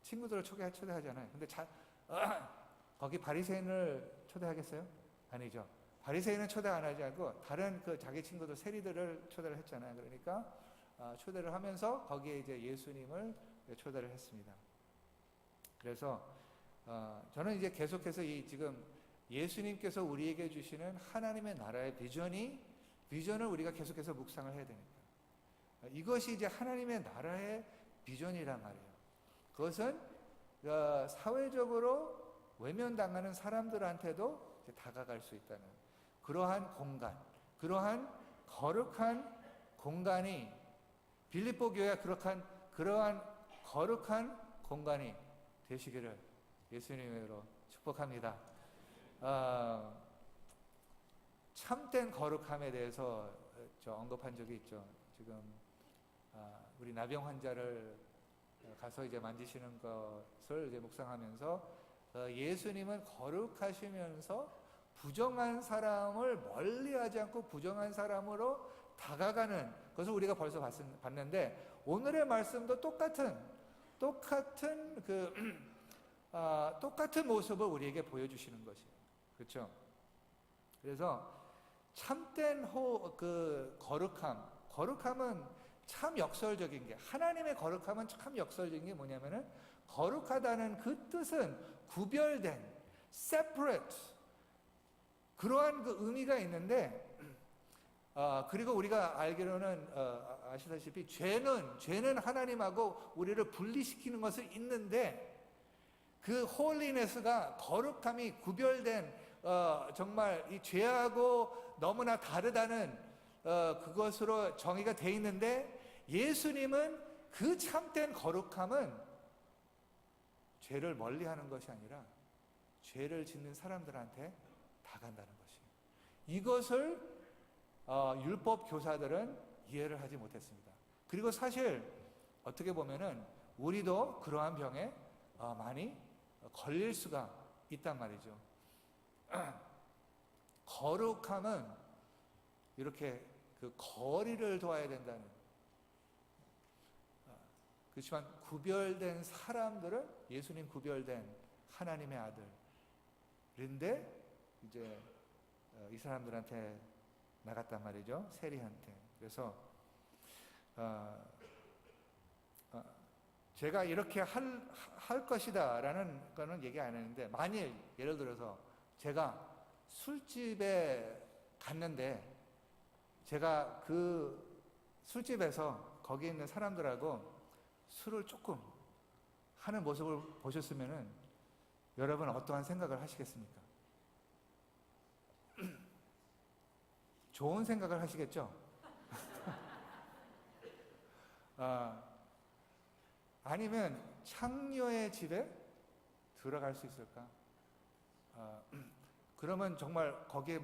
친구들을 초대하잖아요. 근데 거기 바리새인을 초대하겠어요? 아니죠. 바리새인은 초대 안 하지 않고 다른 자기 친구들 세리들을 초대를 했잖아요. 그러니까 초대를 하면서 거기에 이제 예수님을 초대를 했습니다. 그래서 저는 이제 계속해서 지금 예수님께서 우리에게 주시는 하나님의 나라의 비전을 우리가 계속해서 묵상을 해야 되니까, 이것이 이제 하나님의 나라의 비전이란 말이에요. 그것은 사회적으로 외면당하는 사람들한테도 이제 다가갈 수 있다는 그러한 공간, 그러한 거룩한 공간이, 빌립보 교회가 그러한 거룩한 공간이 되시기를 예수님으로 축복합니다. 참된 거룩함에 대해서 언급한 적이 있죠. 지금 우리 나병 환자를 가서 이제 만지시는 것을 이제 묵상하면서 예수님은 거룩하시면서 부정한 사람을 멀리하지 않고 부정한 사람으로 다가가는 것을 우리가 벌써 봤는데, 오늘의 말씀도 똑같은 모습을 우리에게 보여주시는 것이에요. 그렇죠? 그래서 참된 거룩함은 참 역설적인 게, 하나님의 거룩함은 참 역설적인 게 뭐냐면은, 거룩하다는 그 뜻은 구별된, separate, 그러한 의미가 있는데, 그리고 우리가 알기로는 아시다시피 죄는 하나님하고 우리를 분리시키는 것을 있는데, 그 홀리네스가, 거룩함이 구별된, 정말 이 죄하고 너무나 다르다는 그것으로 정의가 돼 있는데, 예수님은 그 참된 거룩함은 죄를 멀리하는 것이 아니라 죄를 짓는 사람들한테 다간다는 것이에요. 이것을 율법 교사들은 이해를 하지 못했습니다. 그리고 사실 어떻게 보면은 우리도 그러한 병에 많이 걸릴 수가 있단 말이죠. 거룩함은 이렇게 거리를 둬야 된다는, 그렇지만 구별된 사람들은 예수님 구별된 하나님의 아들인데 이제 이 사람들한테 나갔단 말이죠. 세리한테. 그래서 제가 이렇게 할 것이다 라는 거는 얘기 안 했는데, 만일 예를 들어서 제가 술집에 갔는데 제가 그 술집에서 거기 있는 사람들하고 술을 조금 하는 모습을 보셨으면은 여러분은 어떠한 생각을 하시겠습니까? 좋은 생각을 하시겠죠? 아니면 창녀의 집에 들어갈 수 있을까? 그러면 정말 거기에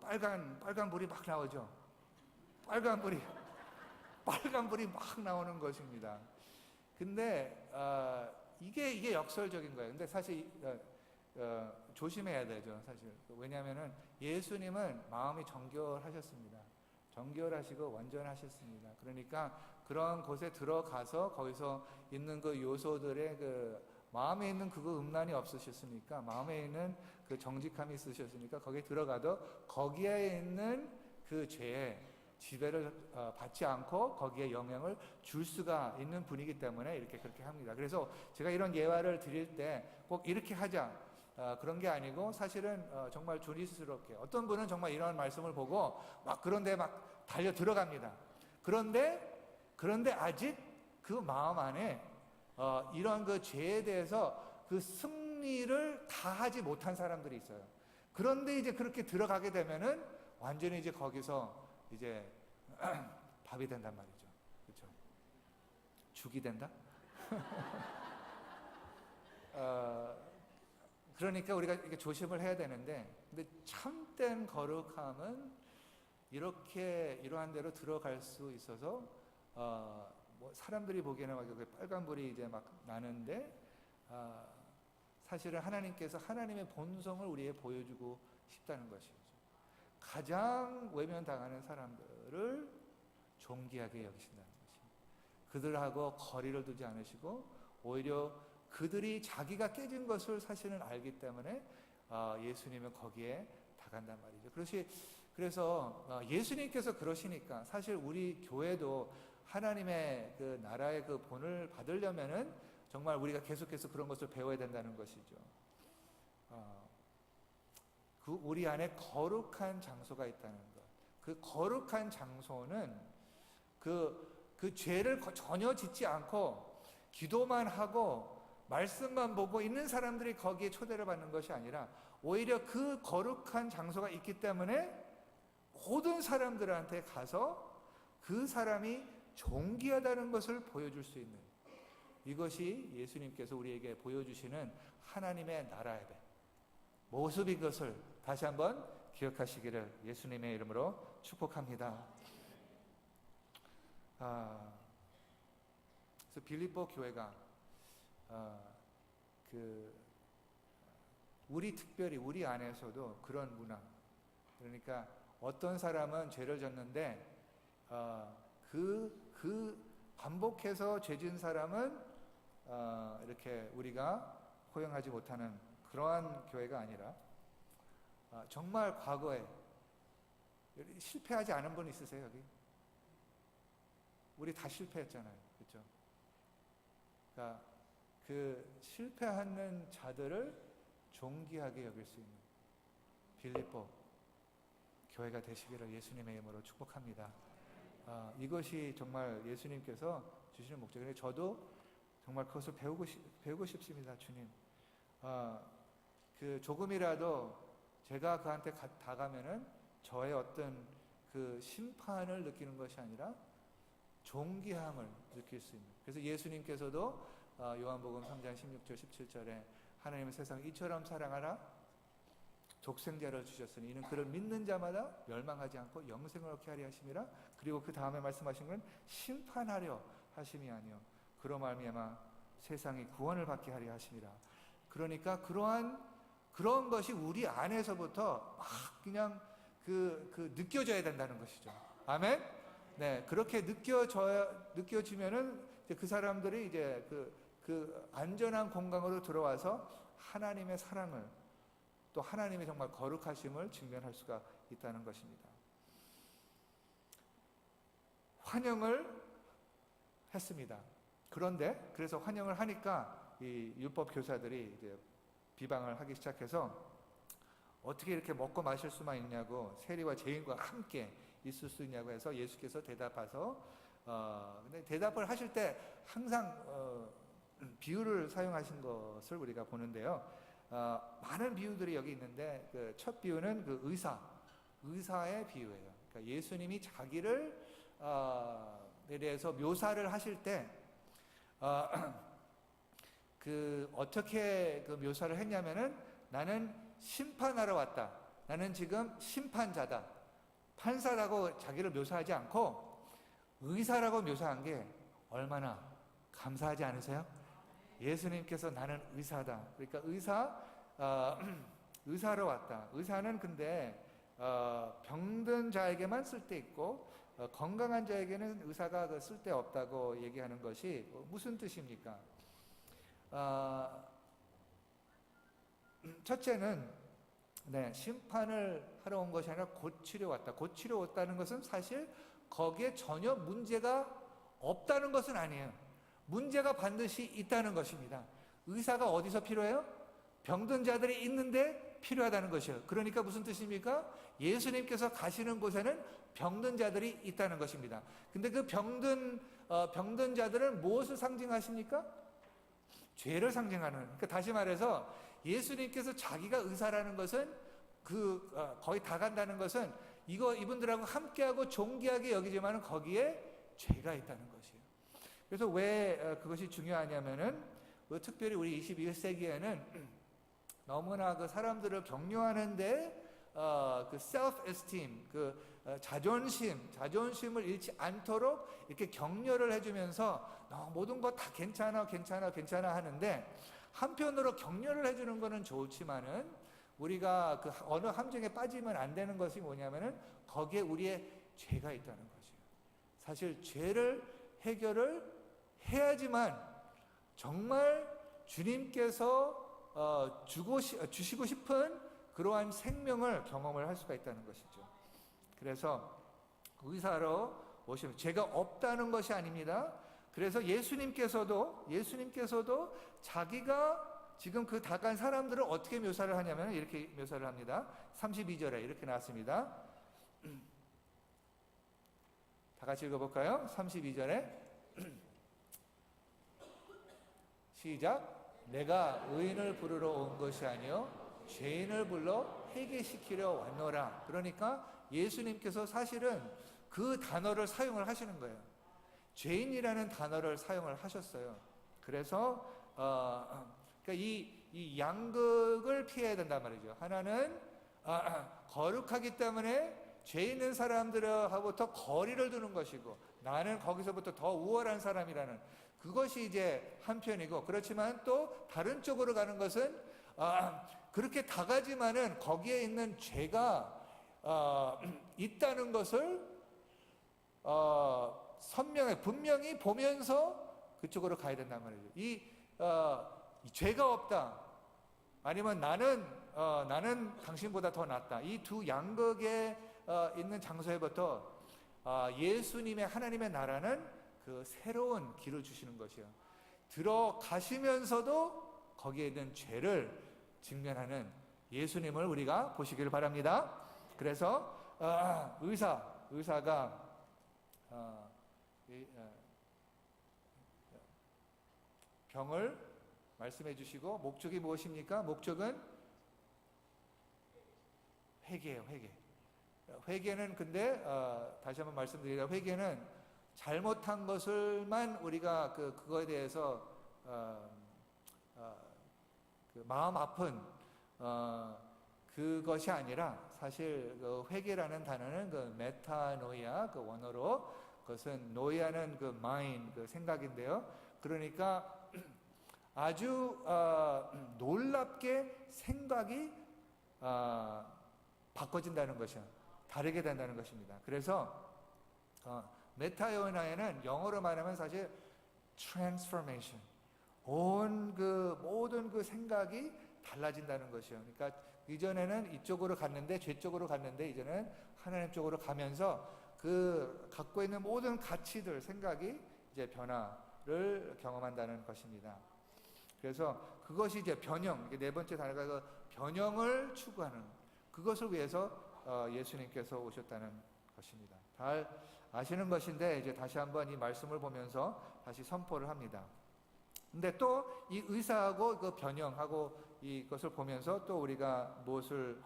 빨간 불이 막 나오죠. 빨간 불이 막 나오는 것입니다. 근데 이게 역설적인 거예요. 근데 사실 조심해야 되죠, 사실. 왜냐하면은 예수님은 마음이 정결하셨습니다. 정결하시고 완전하셨습니다. 그러니까 그런 곳에 들어가서 거기서 있는 그 요소들의 마음에 있는 음란이 없으셨으니까, 마음에 있는 그 정직함이 있으셨으니까 거기에 들어가도 거기에 있는 그 죄에 지배를 받지 않고 거기에 영향을 줄 수가 있는 분이기 때문에 이렇게 그렇게 합니다. 그래서 제가 이런 예화를 드릴 때 꼭 이렇게 하자 그런 게 아니고 사실은 정말 조리스럽게 어떤 분은 정말 이런 말씀을 보고 막 그런데 막 달려 들어갑니다. 그런데 아직 그 마음 안에 이런 그 죄에 대해서 그 승리를 다 하지 못한 사람들이 있어요. 그런데 이제 그렇게 들어가게 되면은 완전히 이제 거기서 이제 밥이 된단 말이죠. 그렇죠? 죽이 된다? 그러니까 우리가 이렇게 조심을 해야 되는데, 근데 참된 거룩함은 이렇게 이러한 대로 들어갈 수 있어서 뭐 사람들이 보기에는 막 빨간불이 이제 막 나는데 사실은 하나님께서 하나님의 본성을 우리에게 보여주고 싶다는 것이죠. 가장 외면당하는 사람들을 존귀하게 여기신다는 것입니다. 그들하고 거리를 두지 않으시고 오히려 그들이 자기가 깨진 것을 사실은 알기 때문에 예수님은 거기에 다간단 말이죠. 그래서 예수님께서 그러시니까 사실 우리 교회도 하나님의 그 나라의 그 본을 받으려면은 정말 우리가 계속해서 그런 것을 배워야 된다는 것이죠. 그 우리 안에 거룩한 장소가 있다는 것. 그 거룩한 장소는 그 죄를 전혀 짓지 않고 기도만 하고 말씀만 보고 있는 사람들이 거기에 초대를 받는 것이 아니라 오히려 그 거룩한 장소가 있기 때문에 모든 사람들한테 가서 그 사람이 존귀하다는 것을 보여줄 수 있는, 이것이 예수님께서 우리에게 보여주시는 하나님의 나라의 모습인 것을 다시 한번 기억하시기를 예수님의 이름으로 축복합니다. 그래서 빌립보 교회가 특별히 우리 안에서도 그런 문화, 그러니까 어떤 사람은 죄를 졌는데 반복해서 죄진 사람은 이렇게 우리가 허용하지 못하는 그러한 교회가 아니라 정말 과거에 실패하지 않은 분 있으세요 여기? 우리 다 실패했잖아요, 그렇죠? 그러니까 그 실패하는 자들을 존귀하게 여길 수 있는 빌립보 교회가 되시기를 예수님의 이름으로 축복합니다. 이것이 정말 예수님께서 주시는 목적이에요. 저도 정말 그것을 배우고 싶습니다, 주님. 그 조금이라도 제가 그한테 다가면은 저의 어떤 그 심판을 느끼는 것이 아니라 존귀함을 느낄 수 있는. 그래서 예수님께서도 요한복음 3장 16절 17절에 하나님은 세상을 이처럼 사랑하라 독생자를 주셨으니 이는 그를 믿는 자마다 멸망하지 않고 영생을 얻게 하려 하심이라. 그리고 그 다음에 말씀하신 건 심판하려 하심이 아니요 그로 말미암아 세상이 구원을 받게 하려 하심이라. 그러니까 그런 것이 우리 안에서부터 막 그냥 느껴져야 된다는 것이죠. 아멘. 네, 그렇게 느껴지면은 이제 그 사람들이 이제 그 안전한 공간으로 들어와서 하나님의 사랑을, 또 하나님의 정말 거룩하심을 직면할 수가 있다는 것입니다. 환영을 했습니다. 그런데 그래서 환영을 하니까 이 율법 교사들이 이제 비방을 하기 시작해서 어떻게 이렇게 먹고 마실 수만 있냐고, 세리와 죄인과 함께 있을 수 있냐고 해서 예수께서 대답하서 근데 대답을 하실 때 항상 비유를 사용하신 것을 우리가 보는데요. 많은 비유들이 여기 있는데 그 첫 비유는 그 의사의 비유예요. 그러니까 예수님이 자기를 대해서 묘사를 하실 때 어떻게 그 묘사를 했냐면은 나는 심판하러 왔다. 나는 지금 심판자다. 판사라고 자기를 묘사하지 않고 의사라고 묘사한 게 얼마나 감사하지 않으세요? 예수님께서 나는 의사다. 그러니까 의사로 왔다. 의사는 근데 병든 자에게만 쓸데 있고 건강한 자에게는 의사가 쓸데 없다고 얘기하는 것이 무슨 뜻입니까? 첫째는 네, 심판을 하러 온 것이 아니라 고치려 왔다. 고치려 왔다는 것은 사실 거기에 전혀 문제가 없다는 것은 아니에요. 문제가 반드시 있다는 것입니다. 의사가 어디서 필요해요? 병든 자들이 있는데 필요하다는 것이에요. 그러니까 무슨 뜻입니까? 예수님께서 가시는 곳에는 병든 자들이 있다는 것입니다. 근데 그 병든 자들은 무엇을 상징하십니까? 죄를 상징하는. 그러니까 다시 말해서 예수님께서 자기가 의사라는 것은 거의 다 간다는 것은 이분들하고 함께하고 존귀하게 여기지만은 거기에 죄가 있다는 것이에요. 그래서 왜 그것이 중요하냐면은 특별히 우리 21세기에는 너무나 그 사람들을 격려하는데 그 self-esteem, 자존심을 잃지 않도록 이렇게 격려를 해주면서 모든 거 다 괜찮아 하는데, 한편으로 격려를 해주는 거는 좋지만은 우리가 그 어느 함정에 빠지면 안 되는 것이 뭐냐면은 거기에 우리의 죄가 있다는 것이에요. 사실 죄를 해결을 해야지만 정말 주님께서 주시고 싶은 그러한 생명을 경험을 할 수가 있다는 것이죠. 그래서 의사로 오시면 죄가 없다는 것이 아닙니다. 그래서 예수님께서도 자기가 지금 그 다 간 사람들을 어떻게 묘사를 하냐면 이렇게 묘사를 합니다. 32절에 이렇게 나왔습니다. 다 같이 읽어볼까요? 32절에 시작. 내가 의인을 부르러 온 것이 아니요 죄인을 불러 회개시키려 왔노라. 그러니까 예수님께서 사실은 그 단어를 사용을 하시는 거예요. 죄인이라는 단어를 사용을 하셨어요. 그래서 그러니까 이 양극을 피해야 된단 말이죠. 하나는 거룩하기 때문에 죄 있는 사람들하고부터 거리를 두는 것이고, 나는 거기서부터 더 우월한 사람이라는 그것이 이제 한편이고, 그렇지만 또 다른 쪽으로 가는 것은 그렇게 다가지만은 거기에 있는 죄가 있다는 것을 분명히 보면서 그쪽으로 가야 된단 말이죠. 이 죄가 없다, 아니면 나는 당신보다 더 낫다, 이 두 양극에 있는 장소에부터 예수님의 하나님의 나라는 그 새로운 길을 주시는 것이요, 들어가시면서도 거기에 있는 죄를 직면하는 예수님을 우리가 보시길 바랍니다. 그래서 의사가 병을 말씀해 주시고, 목적이 무엇입니까? 목적은 회개예요. 회개는 근데 다시 한번 말씀드리자, 회개는 잘못한 것을만 우리가 그거에 대해서 그 마음 아픈 그것이 아니라, 사실 그 회개라는 단어는 그 메타노이아, 그 원어로 그것은 노이아는 그 마인, 그 생각인데요. 그러니까 아주 놀랍게 생각이 바꿔진다는 것이야. 다르게 된다는 것입니다. 그래서 메타노이아는 영어로 말하면 사실 transformation, 모든 그 생각이 달라진다는 것이요. 그러니까 이전에는 이쪽으로 갔는데, 죄 쪽으로 갔는데, 이제는 하나님 쪽으로 가면서 그 갖고 있는 모든 가치들, 생각이 이제 변화를 경험한다는 것입니다. 그래서 그것이 이제 변형, 네 번째 단어가 그 변형을 추구하는, 그것을 위해서 예수님께서 오셨다는 것입니다. 잘 아시는 것인데 이제 다시 한번 이 말씀을 보면서 다시 선포를 합니다. 근데 또 이 의사하고 그 변형하고 이것을 보면서 또 우리가 무엇을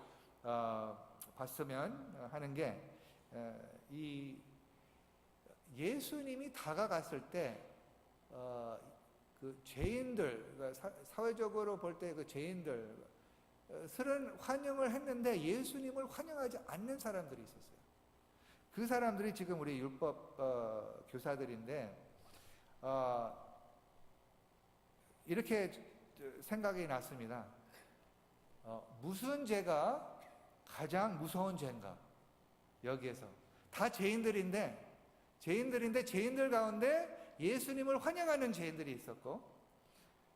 봤으면 하는 게, 이 예수님이 다가갔을 때 그 죄인들, 사회적으로 볼 때 그 죄인들은 환영을 했는데 예수님을 환영하지 않는 사람들이 있었어요. 그 사람들이 지금 우리 율법 교사들인데, 이렇게 생각이 났습니다. 무슨 죄가 가장 무서운 죄인가? 여기에서 다 죄인들인데 죄인들 가운데 예수님을 환영하는 죄인들이 있었고,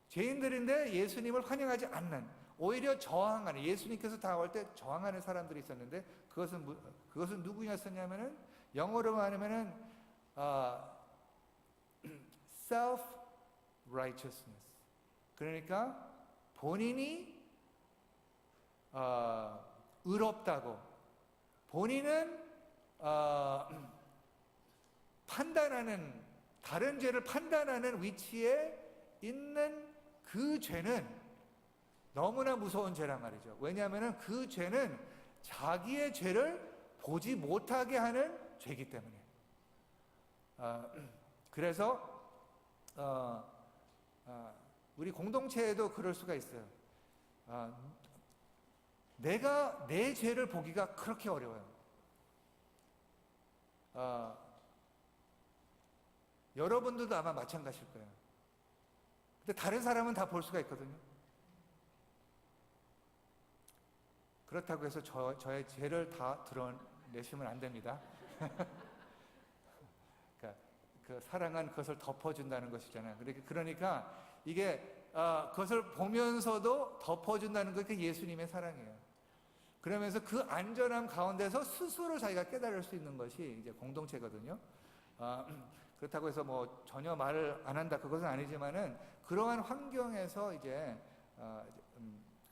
죄인들인데 예수님을 환영하지 않는, 오히려 저항하는, 예수님께서 다가올 때 저항하는 사람들이 있었는데 그것은 누구였었냐면은 영어로 말하면은 self righteousness. 그러니까 본인이 의롭다고, 본인은 판단하는, 다른 죄를 판단하는 위치에 있는 그 죄는 너무나 무서운 죄란 말이죠. 왜냐하면 그 죄는 자기의 죄를 보지 못하게 하는 죄이기 때문에. 그래서 우리 공동체에도 그럴 수가 있어요. 내가 내 죄를 보기가 그렇게 어려워요. 여러분들도 아마 마찬가지일 거예요. 근데 다른 사람은 다 볼 수가 있거든요. 그렇다고 해서 저의 죄를 다 드러내시면 안 됩니다. 그러니까 그 사랑은 그것을 덮어준다는 것이잖아요. 그러니까 이게 그것을 보면서도 덮어준다는 것이 예수님의 사랑이에요. 그러면서 그 안전함 가운데서 스스로 자기가 깨달을 수 있는 것이 이제 공동체거든요. 그렇다고 해서 뭐 전혀 말을 안 한다, 그것은 아니지만은 그러한 환경에서 이제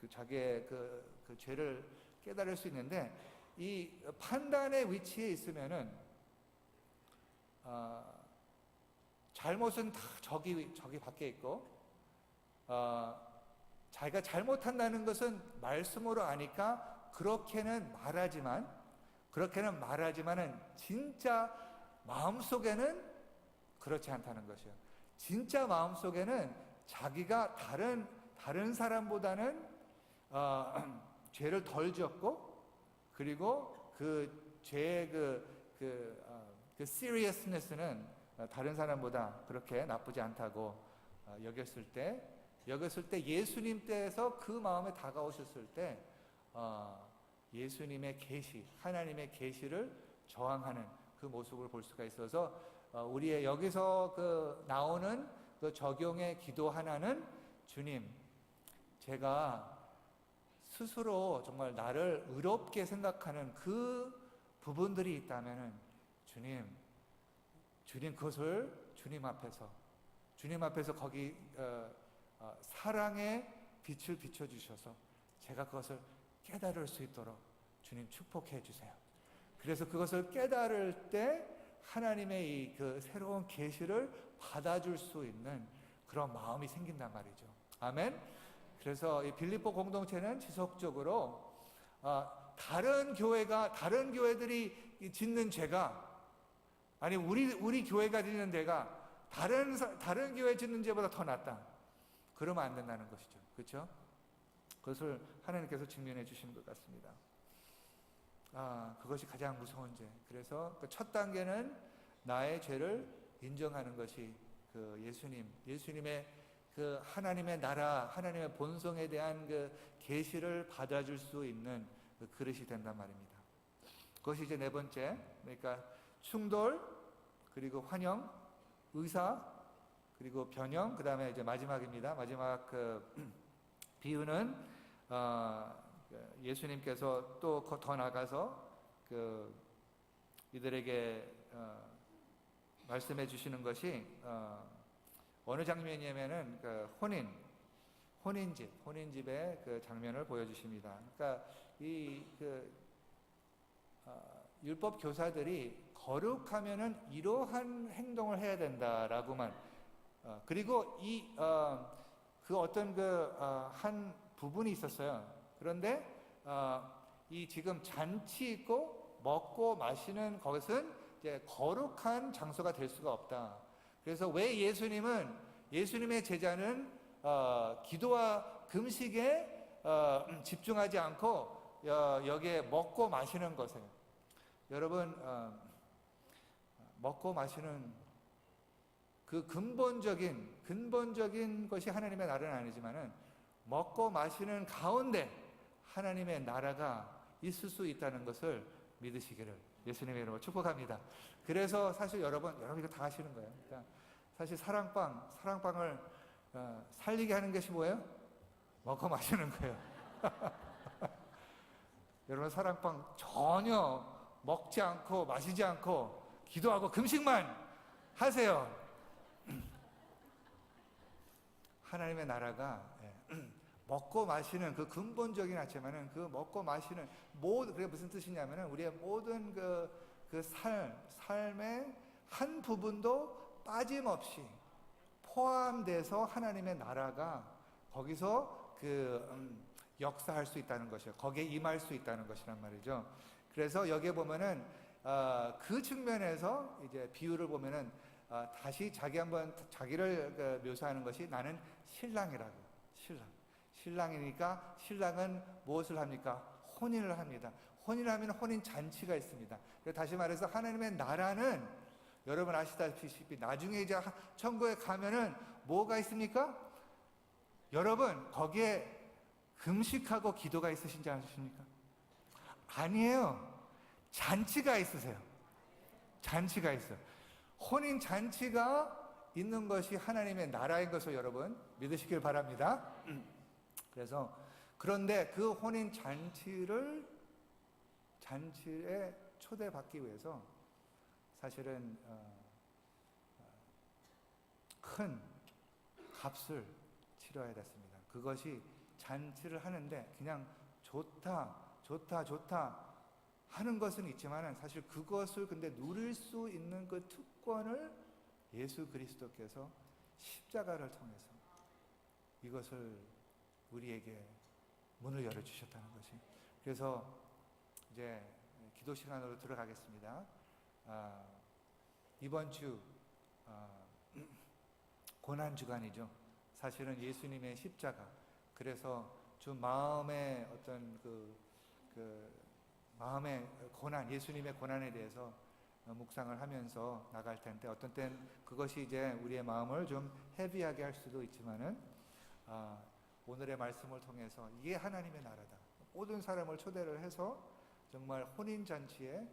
그 자기의 그 죄를 깨달을 수 있는데, 이 판단의 위치에 있으면은 잘못은 다 저기 밖에 있고, 자기가 잘못한다는 것은 말씀으로 아니까 그렇게는 말하지만은 진짜 마음속에는 그렇지 않다는 것이요. 진짜 마음속에는 자기가 다른 사람보다는 죄를 덜 지었고, 그리고 그 죄의 그 seriousness는 다른 사람보다 그렇게 나쁘지 않다고 여겼을 때 예수님 때에서 그 마음에 다가오셨을 때 예수님의 계시, 하나님의 계시를 저항하는 그 모습을 볼 수가 있어서 우리의 여기서 그 나오는 그 적용의 기도 하나는, 주님, 제가 스스로 정말 나를 의롭게 생각하는 그 부분들이 있다면은 주님 그것을 주님 앞에서 거기 사랑의 빛을 비춰주셔서 제가 그것을 깨달을 수 있도록 주님 축복해 주세요. 그래서 그것을 깨달을 때 하나님의 이 그 새로운 계시를 받아줄 수 있는 그런 마음이 생긴단 말이죠. 아멘. 그래서 이 빌립보 공동체는 지속적으로 다른 교회들이 짓는 죄가, 아니 우리 교회가 짓는 죄가 다른 교회 짓는 죄보다 더 낫다, 그러면 안 된다는 것이죠. 그렇죠? 그것을 하나님께서 증명해 주시는 것 같습니다. 그것이 가장 무서운 죄. 그래서 그 첫 단계는 나의 죄를 인정하는 것이 그 예수님의 그 하나님의 나라, 하나님의 본성에 대한 그 계시를 받아줄 수 있는 그 그릇이 된단 말입니다. 그것이 이제 네 번째, 그러니까 충돌, 그리고 환영, 의사, 그리고 변형, 그 다음에 이제 마지막입니다. 마지막 그 비유는 예수님께서 또 더 나가서 그 이들에게 말씀해 주시는 것이 어느 장면이냐면은 그 혼인집의 그 장면을 보여주십니다. 그러니까 이 율법 교사들이 거룩하면은 이러한 행동을 해야 된다라고만, 그리고 그 어떤 한 부분이 있었어요. 그런데 이 지금 잔치 있고 먹고 마시는 것은 이제 거룩한 장소가 될 수가 없다. 그래서 왜 예수님의 제자는 기도와 금식에 집중하지 않고 여기에 먹고 마시는 것에, 여러분 먹고 마시는 그 근본적인 것이 하나님의 나라는 아니지만은 먹고 마시는 가운데 하나님의 나라가 있을 수 있다는 것을 믿으시기를 예수님의 이름으로 축복합니다. 그래서 사실 여러분 이거 다 하시는 거예요. 그러니까 사실 사랑방을 살리게 하는 것이 뭐예요? 먹고 마시는 거예요. 여러분 사랑방 전혀 먹지 않고 마시지 않고 기도하고 금식만 하세요. 하나님의 나라가 먹고 마시는 그 근본적인 하지만은 그 먹고 마시는 모든, 그게 무슨 뜻이냐면은 우리의 모든 삶의 한 부분도 빠짐없이 포함돼서 하나님의 나라가 거기서 역사할 수 있다는 것이요, 거기에 임할 수 있다는 것이란 말이죠. 그래서 여기에 보면은 그 측면에서 이제 비유를 보면은 다시 자기를 묘사하는 것이 나는 신랑이라고. 신랑이니까 신랑은 무엇을 합니까? 혼인을 합니다. 혼인을 하면 혼인 잔치가 있습니다. 다시 말해서 하나님의 나라는 여러분 아시다시피 나중에 이제 천국에 가면은 뭐가 있습니까? 여러분 거기에 금식하고 기도가 있으신지 아십니까? 아니에요. 잔치가 있으세요. 잔치가 있어요. 혼인 잔치가 있는 것이 하나님의 나라인 것을 여러분 믿으시길 바랍니다. 그래서 그런데 그 혼인 잔치에 초대받기 위해서 사실은 큰 값을 치러야 됐습니다. 그것이 잔치를 하는데 그냥 좋다 하는 것은 있지만 사실 그것을 근데 누릴 수 있는 그 특권을 예수 그리스도께서 십자가를 통해서 이것을 우리에게 문을 열어주셨다는 것이. 그래서 이제 기도 시간으로 들어가겠습니다. 이번 주 고난주간이죠. 사실은 예수님의 십자가, 그래서 주 마음의 어떤 마음의 고난, 예수님의 고난에 대해서 묵상을 하면서 나갈 텐데, 어떤 땐 그것이 이제 우리의 마음을 좀 헤비하게 할 수도 있지만은 오늘의 말씀을 통해서 이게 하나님의 나라다. 모든 사람을 초대를 해서 정말 혼인 잔치에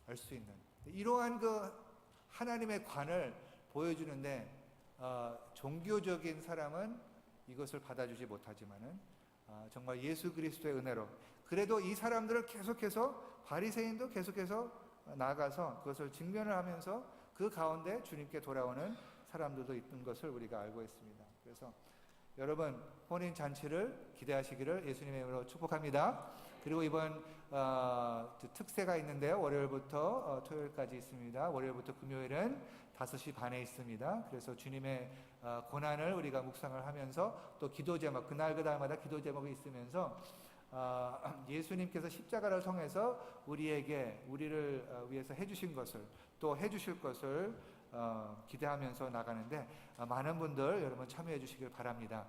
알 수 있는 이러한 하나님의 관을 보여주는데, 종교적인 사람은 이것을 받아주지 못하지만은 정말 예수 그리스도의 은혜로, 그래도 이 사람들을 계속해서, 바리새인도 계속해서 나아가서 그것을 직면을 하면서 그 가운데 주님께 돌아오는 사람들도 있는 것을 우리가 알고 있습니다. 그래서 여러분 혼인 잔치를 기대하시기를 예수님의 이름으로 축복합니다. 그리고 이번 특세가 있는데요, 월요일부터 토요일까지 있습니다. 월요일부터 금요일은 5시 반에 있습니다. 그래서 주님의 고난을 우리가 묵상을 하면서 또 기도 제목, 그날마다 기도 제목이 있으면서 예수님께서 십자가를 통해서 우리를 위해서 해주신 것을, 또 해주실 것을 기대하면서 나가는데 많은 분들 여러분 참여해 주시길 바랍니다.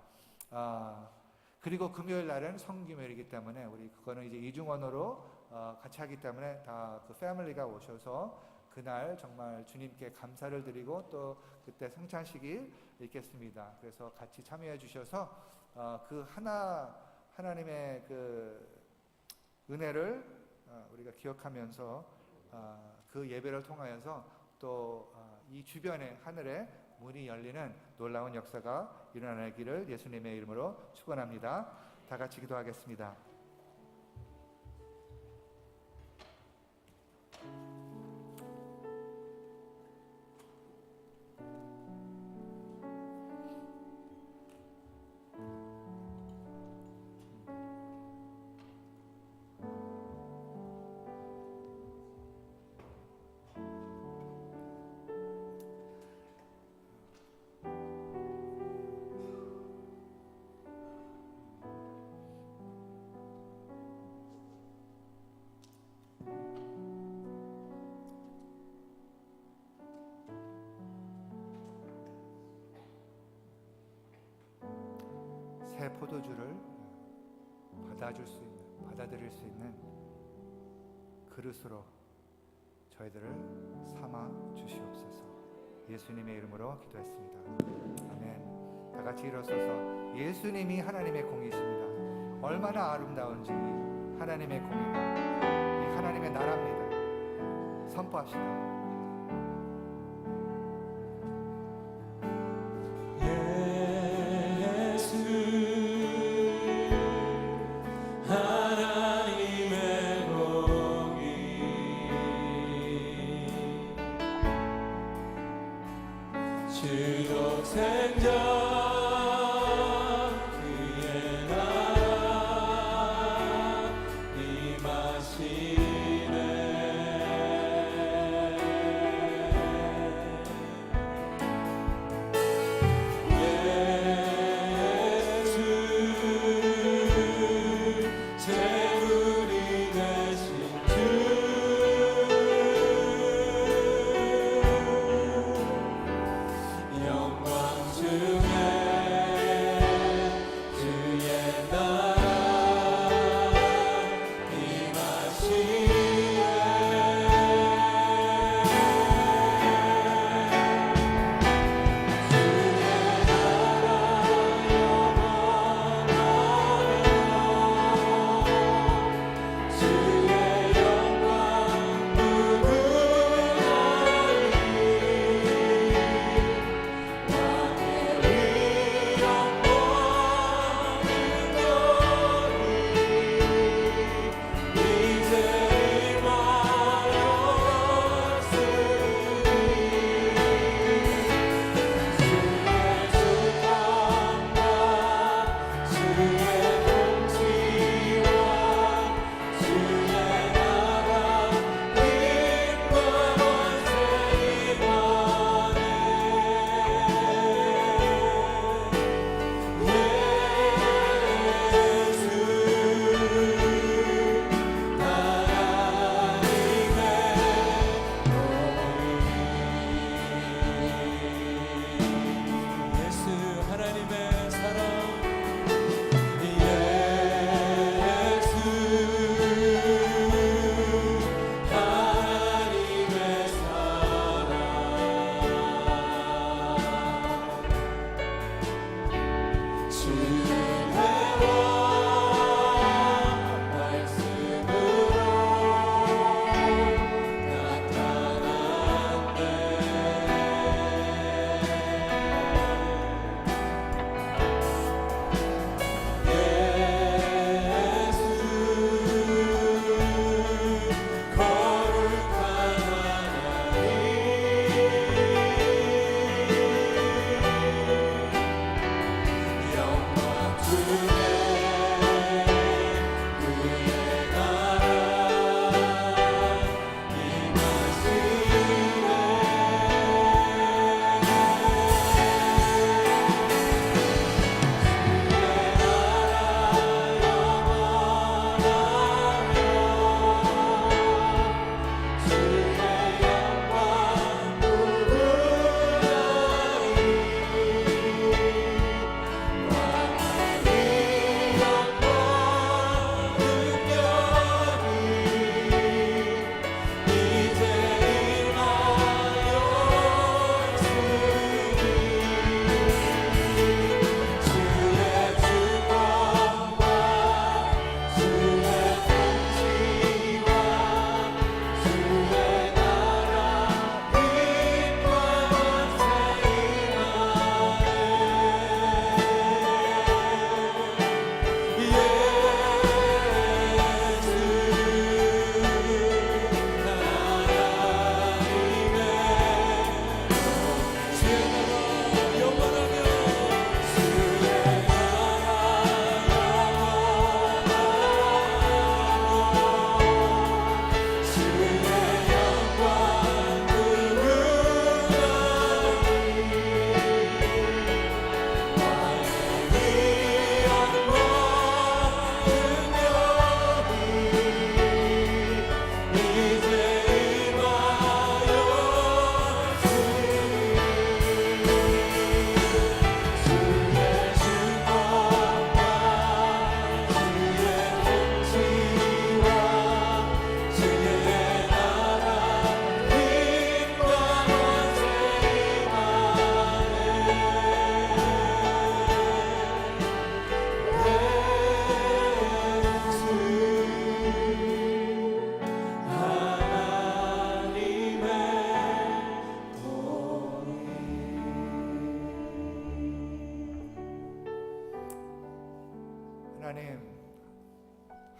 그리고 금요일 날은 성김요일이기 때문에 우리 그거는 이제 이중언어로 같이 하기 때문에 다 그 패밀리가 오셔서 그날 정말 주님께 감사를 드리고 또 그때 성찬식이 있겠습니다. 그래서 같이 참여해 주셔서 하나님의 은혜를 우리가 기억하면서 그 예배를 통하여서 또 이 주변의 하늘에 문이 열리는 놀라운 역사가 일어나기를 예수님의 이름으로 축원합니다. 다 같이 기도하겠습니다. 새 포도주를 받아들일 수 있는 그릇으로 저희들을 삼아 주시옵소서. 예수님의 이름으로 기도했습니다. 아멘. 다 같이 일어서서 예수님이 하나님의 공이십니다. 얼마나 아름다운지 하나님의 공의가 이 하나님의 나라입니다. 선포합시다. 예수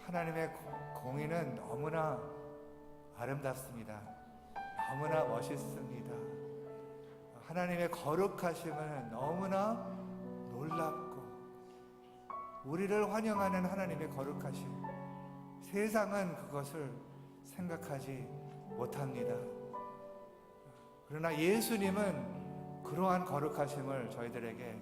하나님의 공의는 너무나 아름답습니다. 너무나 멋있습니다. 하나님의 거룩하심은 너무나 놀랍고, 우리를 환영하는 하나님의 거룩하심, 세상은 그것을 생각하지 못합니다. 그러나 예수님은 그러한 거룩하심을 저희들에게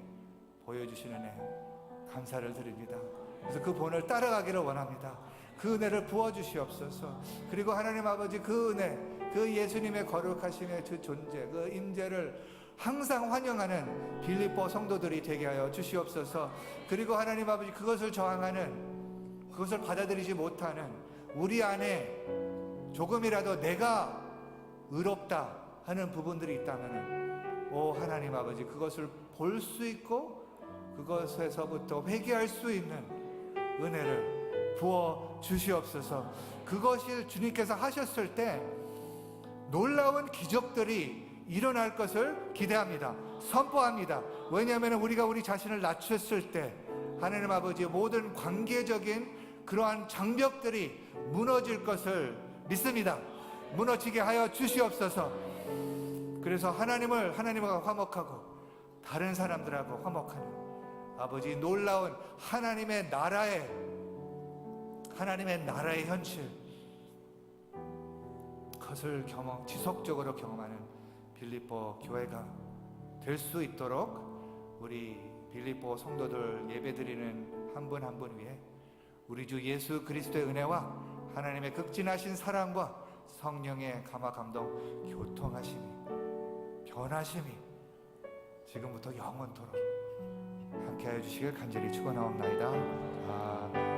보여주시는 은혜 감사를 드립니다. 그래서 그 본을 따라가기를 원합니다. 그 은혜를 부어주시옵소서. 그리고 하나님 아버지, 그 은혜, 그 예수님의 거룩하심의 그 존재, 그 임재를 항상 환영하는 빌립보 성도들이 되게 하여 주시옵소서. 그리고 하나님 아버지, 그것을 저항하는, 그것을 받아들이지 못하는 우리 안에 조금이라도 내가 의롭다 하는 부분들이 있다면, 오 하나님 아버지, 그것을 볼 수 있고 그것에서부터 회개할 수 있는 은혜를 부어 주시옵소서. 그것이 주님께서 하셨을 때 놀라운 기적들이 일어날 것을 기대합니다. 선포합니다. 왜냐하면 우리가 우리 자신을 낮췄을 때 하나님 아버지의 모든 관계적인 그러한 장벽들이 무너질 것을 믿습니다. 무너지게 하여 주시옵소서. 그래서 하나님과 화목하고 다른 사람들하고 화목하는 아버지, 놀라운 하나님의 나라의 현실, 그것을 지속적으로 경험하는 빌립보 교회가 될 수 있도록 우리 빌립보 성도들 예배드리는 한 분 한 분 위에 우리 주 예수 그리스도의 은혜와 하나님의 극진하신 사랑과 성령의 감화 감동 교통하심이, 변하심이 지금부터 영원토록 함께하여 주시길 간절히 축원하옵나이다. 아멘.